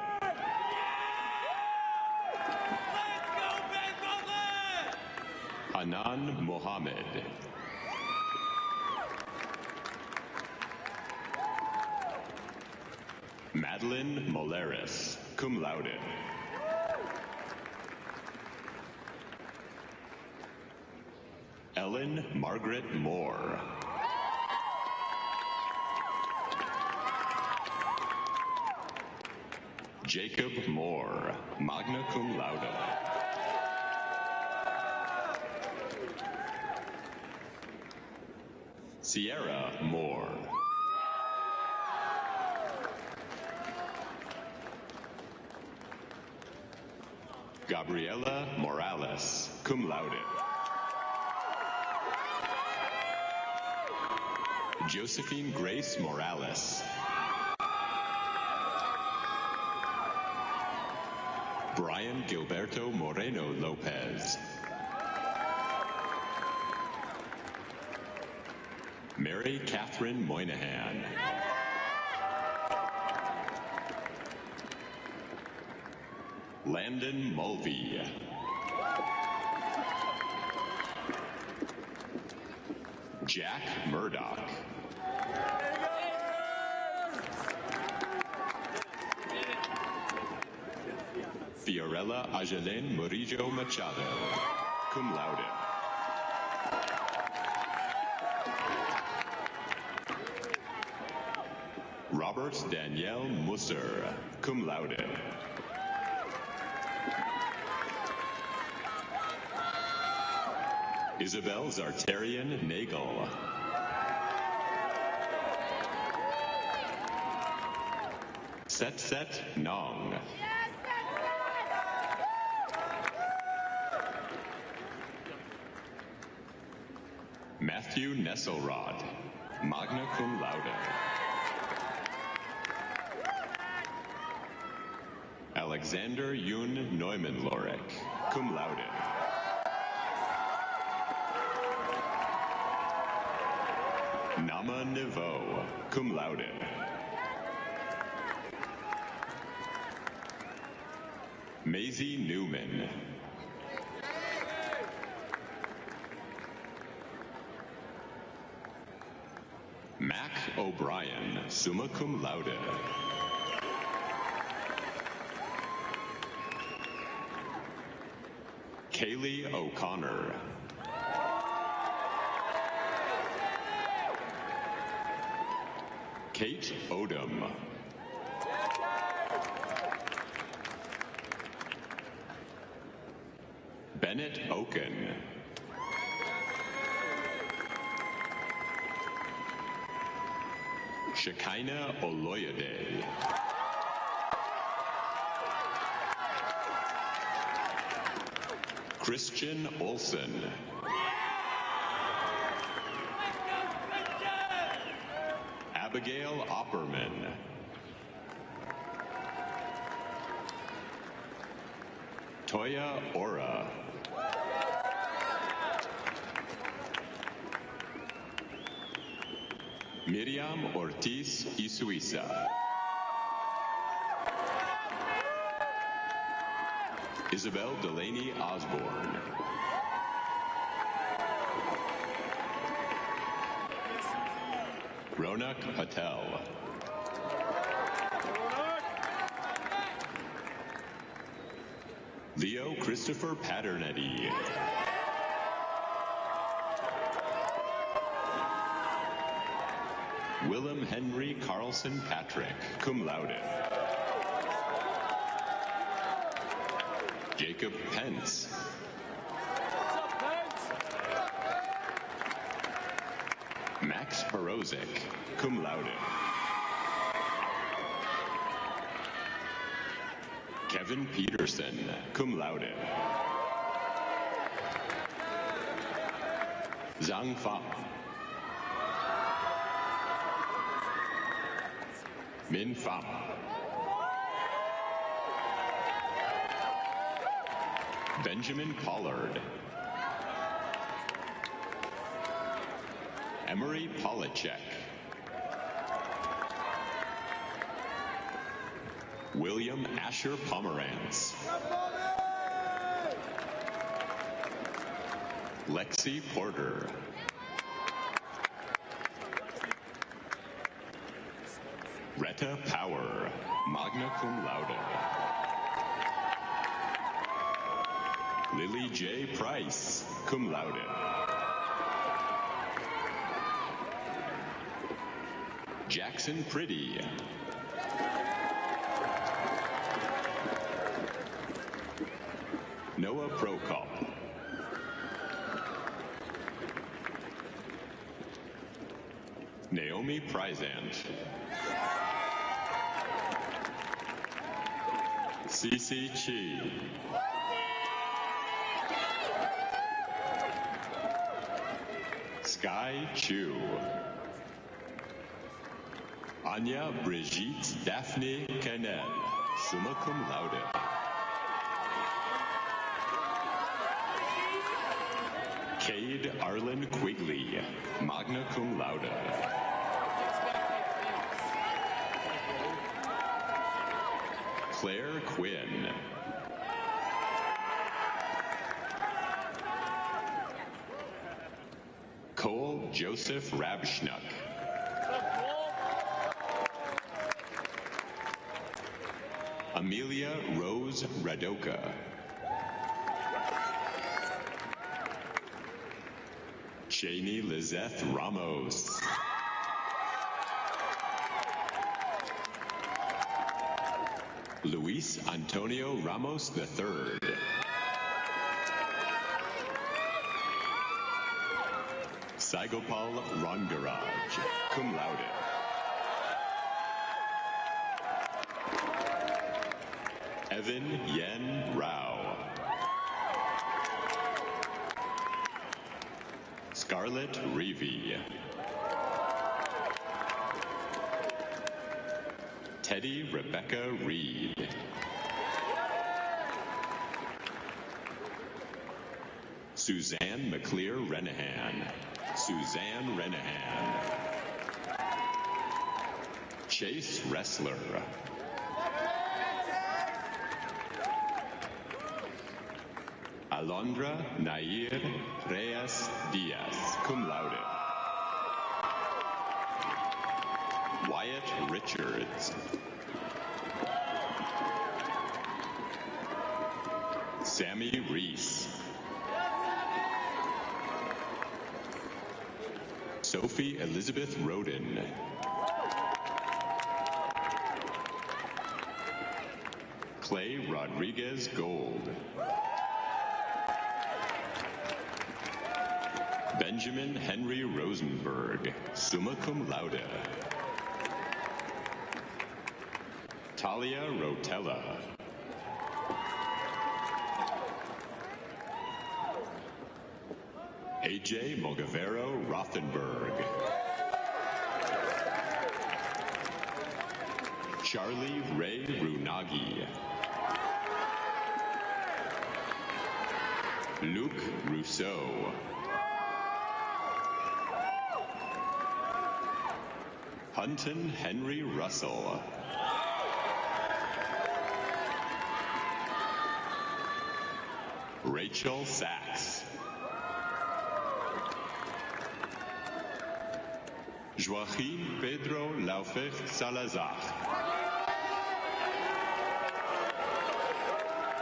Hanan Mohammed. Madeline Moleris, cum laude. Ellen Margaret Moore. Jacob Moore, magna cum laude. Sierra Moore. Gabriela Morales, cum laude. Josephine Grace Morales. Brian Gilberto Moreno Lopez. Mary Catherine Moynihan. Landon Mulvey. Jack Murdoch. Fiorella Ajelén Murillo Machado, cum laude. Robert Danielle Musser, cum laude. Isabel Zartarian Nagel. Set Nong. Matthew Nesselrod, magna cum laude. Alexander Yun Neumann-Lorek, cum laude. Nama Neveau, cum laude. Maisie Newman. Mac O'Brien, summa cum laude. Kaylee O'Connor. Kate Odom. Bennett Oken. Shekinah Oloyede. Christian Olson. Abigail Opperman. Toya Ora. Miriam Ortiz Isuisa. Isabel Delaney Osborne. Ronak Patel. Leo Christopher Paternetti. Willem Henry Carlson Patrick, cum laude. Jacob Pence. Max Perozek, cum laude. Kevin Peterson, cum laude. Zhang Fa. Min Pham. Benjamin Pollard. Emery Polachek. William Asher Pomerantz. Lexi Porter. Retta Power, magna cum laude. Lily J. Price, cum laude. Jackson Pretty. Noah Prokop. Naomi Prizant. Cece Chi. Sky Chu. Anya Brigitte Daphne Canel, summa cum laude. Cade Arlen Quigley, magna cum laude. Claire Quinn. Cole Joseph Rabschnuck. Amelia Rose Radoka. Cheney Lizeth Ramos. Luis Antonio Ramos III. Saigopal Rangaraj, cum laude. Evan Yen Rao. Scarlett Reevy. Teddy Rebecca Reed. Suzanne McClear Renahan. Suzanne Renahan. Chase Ressler. Alondra Nair Reyes Diaz, cum laude. Wyatt Richards. Sammy Reese. Sophie Elizabeth Roden. Clay Rodriguez Gold. Benjamin Henry Rosenberg, summa cum laude. Talia Rotella. AJ Mogavero Rothenberg. Charlie Ray Runagi. Luc Rousseau. Hunton Henry Russell. Rachel Sachs. Joaquin Pedro Laufech Salazar.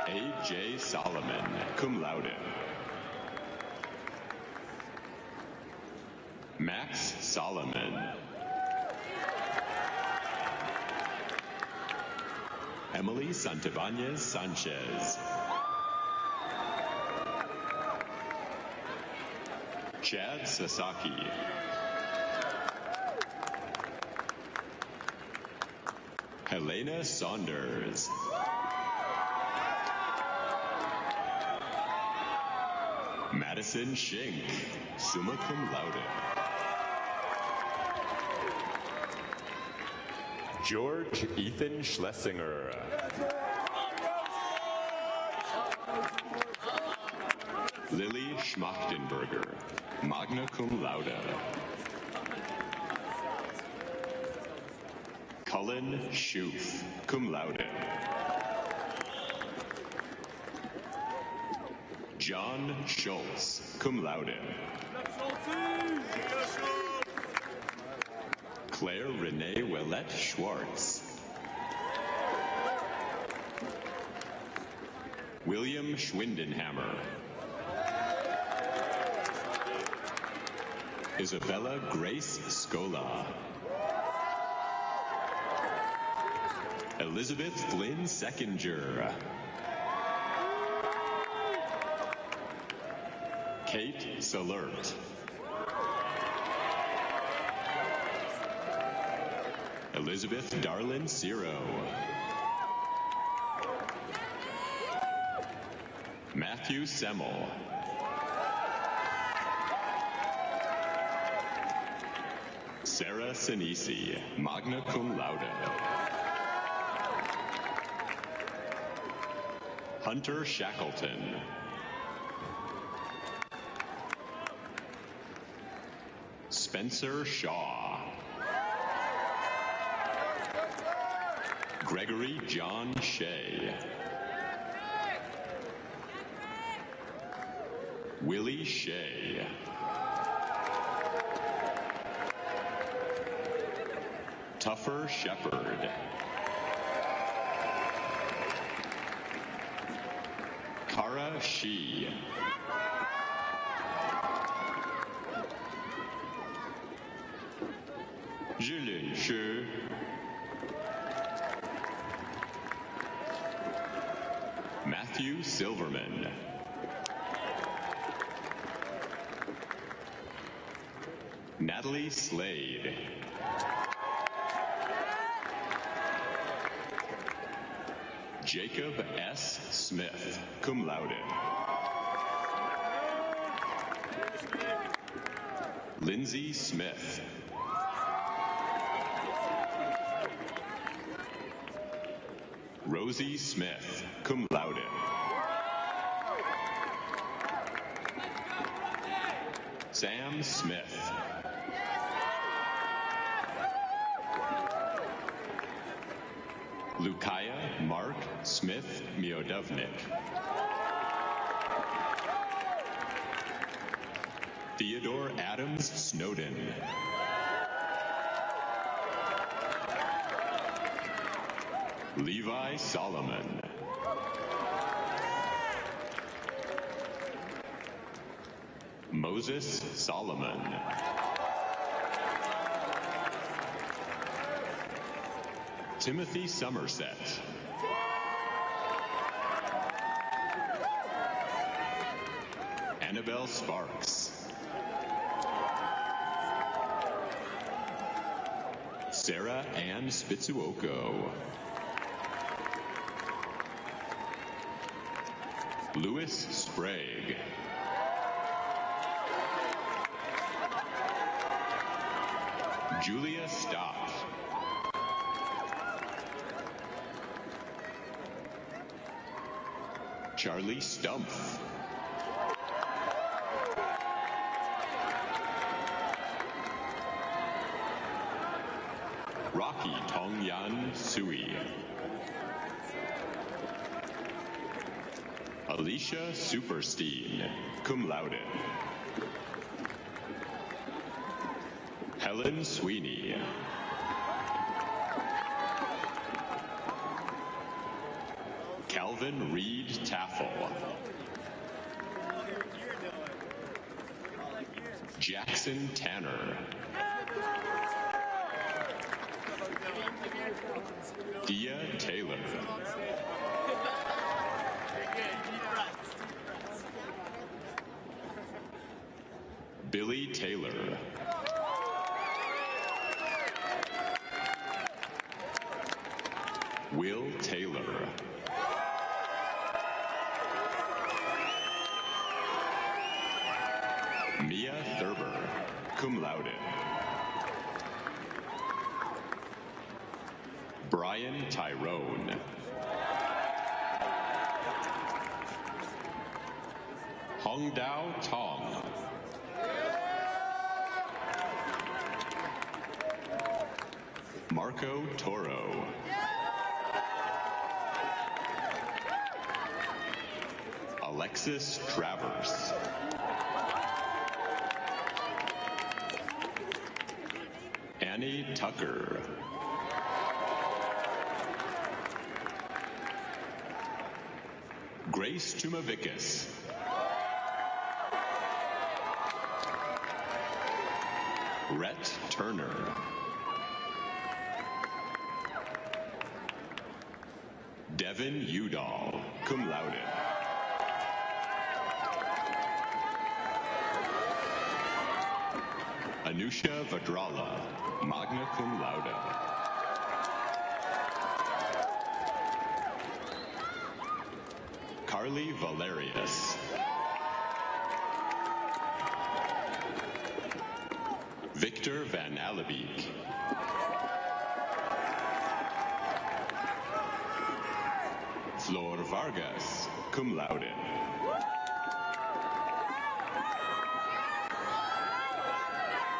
A.J. Solomon, cum laude. Max Solomon. Emily Santibanez Sanchez. Chad Sasaki. Helena Saunders. Madison Shink, summa cum laude. George Ethan Schlesinger. Lily Schmachtenberger, magna cum laude. Cullen Schoof, cum laude. John Schultz, cum laude. Claire Renee Ouellette Schwartz. William Schwindenhammer. Isabella Grace Scola. Elizabeth Flynn Seckinger. Kate Salert. Elizabeth Darlin Ciro. Matthew Semmel. Sarah Sinisi, magna cum laude. Hunter Shackleton. Spencer Shaw. Gregory John Shea. Willie Shea. Tuffer Shepherd. Kara Shi. Zhilin Shi. Matthew Silverman. Natalie Slade. Jacob S. Smith, cum laude. Lindsay Smith. Rosie Smith, cum laude. Sam Smith. Lukaya Mark Smith Miodovnik. Theodore Adams Snowden. Levi Solomon. Moses Solomon. Timothy Somerset. Annabelle Sparks. Sarah Ann Spitsuoko. Louis Sprague. Julia Stott. Charlie Stumpf. Rocky Tongyan Sui. Alicia Superstein, cum laude. Helen Sweeney. Calvin Reed Taffel. Jackson Tanner. Dia Taylor. Billy Taylor. Will Taylor. Mia Thurber, cum laude. Brian Tyrone. Hongdao Tong. Marco Toro. Alexis Travers. Annie Tucker. Grace Tumavikas. Rhett Turner. Devin Udall, cum laude. Anusha Vadrala, magna cum laude. Carly Valerius. Victor Van Allebeek. Flor Vargas, cum laude.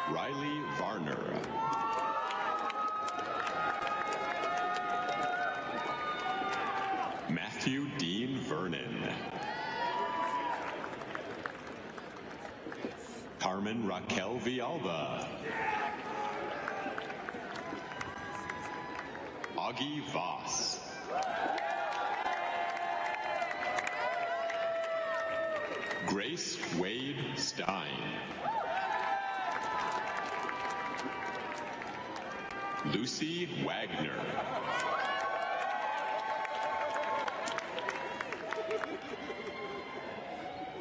Riley Varner. Matthew Dean Vernon. Carmen Raquel Villalba. Augie Voss. Grace Wade Stein. Lucy Wagner.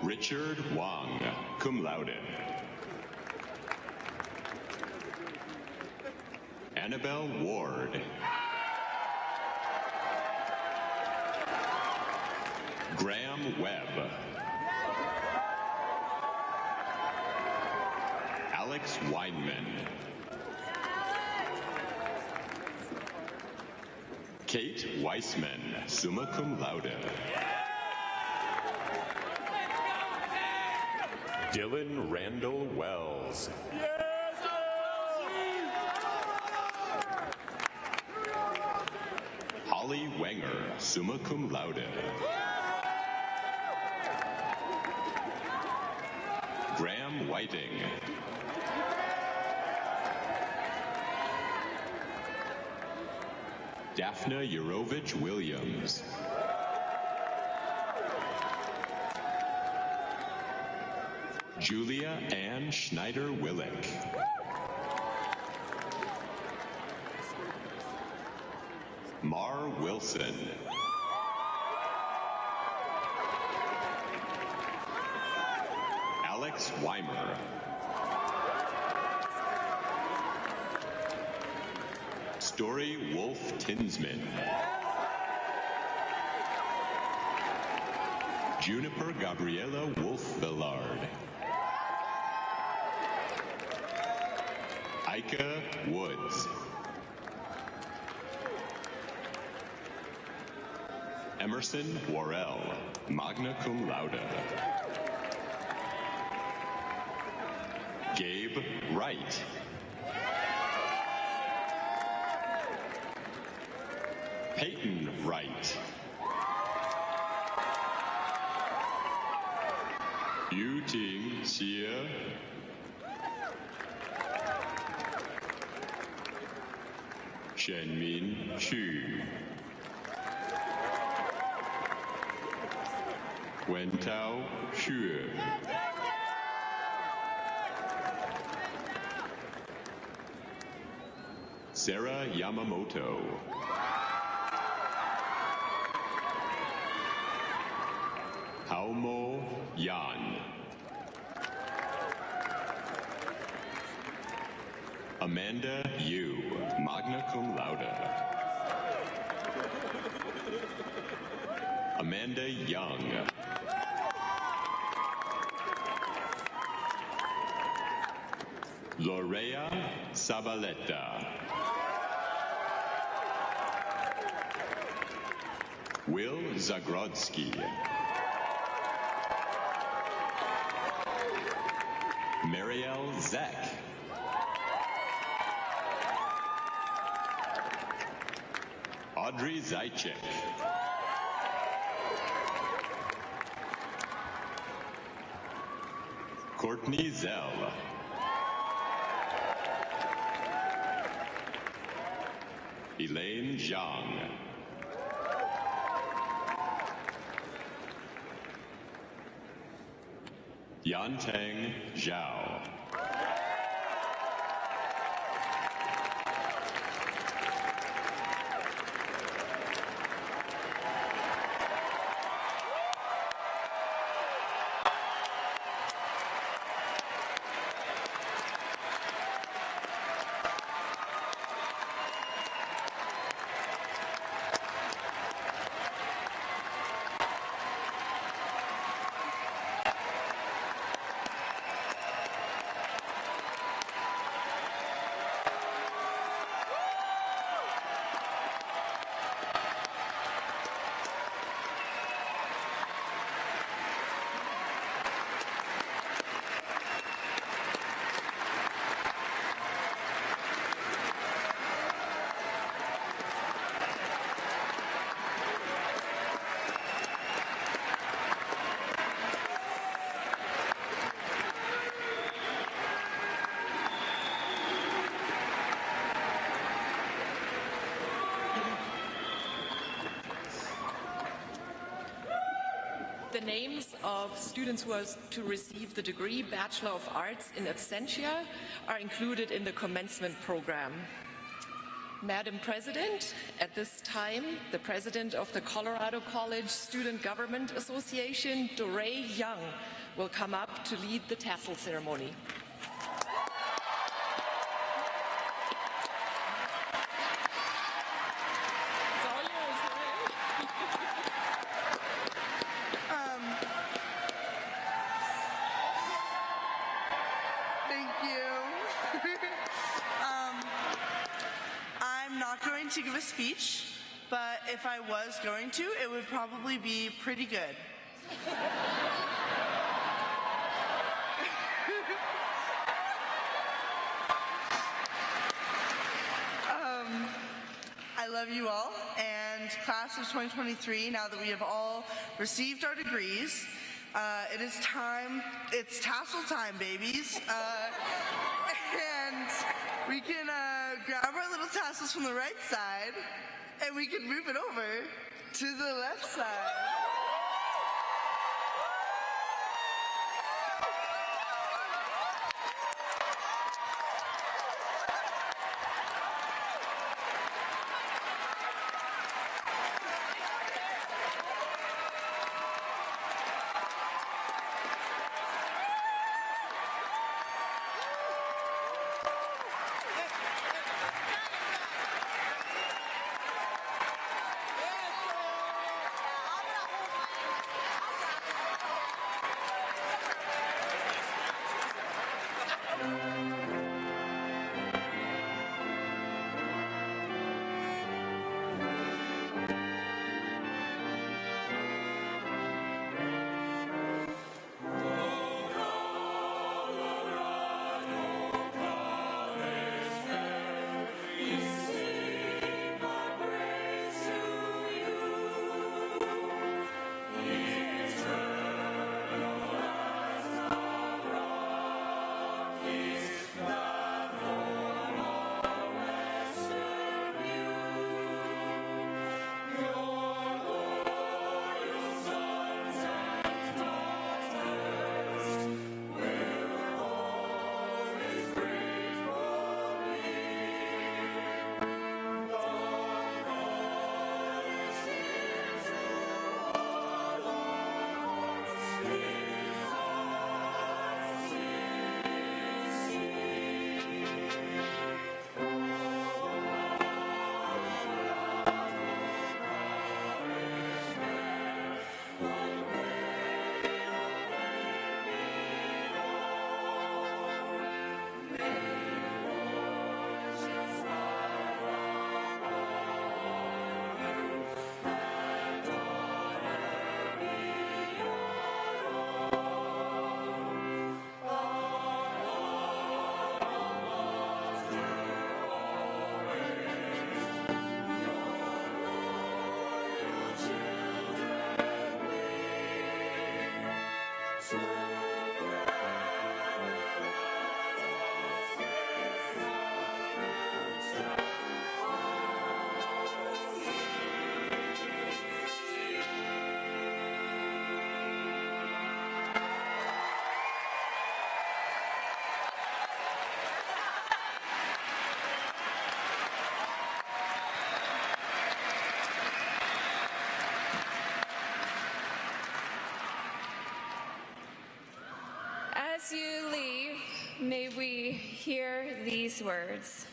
Richard Wong, cum laude. Annabelle Ward. Graham Webb. Alex Weinman. Kate Weissman, summa cum laude. Dylan Randall Wells. Holly Wenger, summa cum laude. Graham Whiting. Daphne Yurovich Williams. Julia Ann Schneider-Willick. Mar Wilson. Alex Weimer. Story Wolf Tinsman. Juniper Gabriela Wolf-Villard. Ika Woods. Emerson Worrell, magna cum laude. Gabe Wright. Peyton Wright. Yu Ting Xie. Shenmin Xu. Wentao Xue. Sarah Yamamoto. Haomo Yan. Amanda Yu, magna cum laude. Amanda Young. Lorea Sabaleta. Will Zagrodzki. Marielle Zek. Audrey Zajcik. Courtney Zell. Elaine Zhang. Yanteng Zhao. the names of students who are to receive the degree Bachelor of Arts in Absentia are included in the commencement program. Madam President, at this time, the President of the Colorado College Student Government Association, Doree Young, will come up to lead the tassel ceremony. To give a speech, but if I was going to, it would probably be pretty good. I love you all, and class of 2023, now that we have all received our degrees, it is time, it's tassel time, babies. And we can grab our little tassels from the right side, and we can move it over to the left side. As you leave, may we hear these words.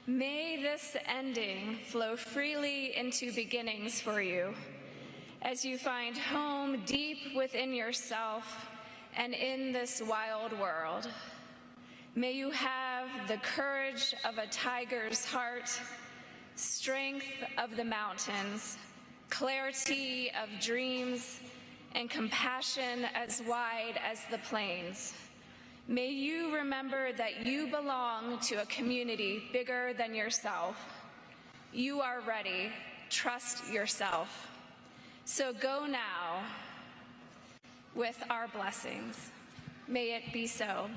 May this ending flow freely into beginnings for you as you find home deep within yourself and in this wild world. May you have the courage of a tiger's heart, strength of the mountains, clarity of dreams, and compassion as wide as the plains. May you remember that you belong to a community bigger than yourself. You are ready. Trust yourself. So go now with our blessings. May it be so.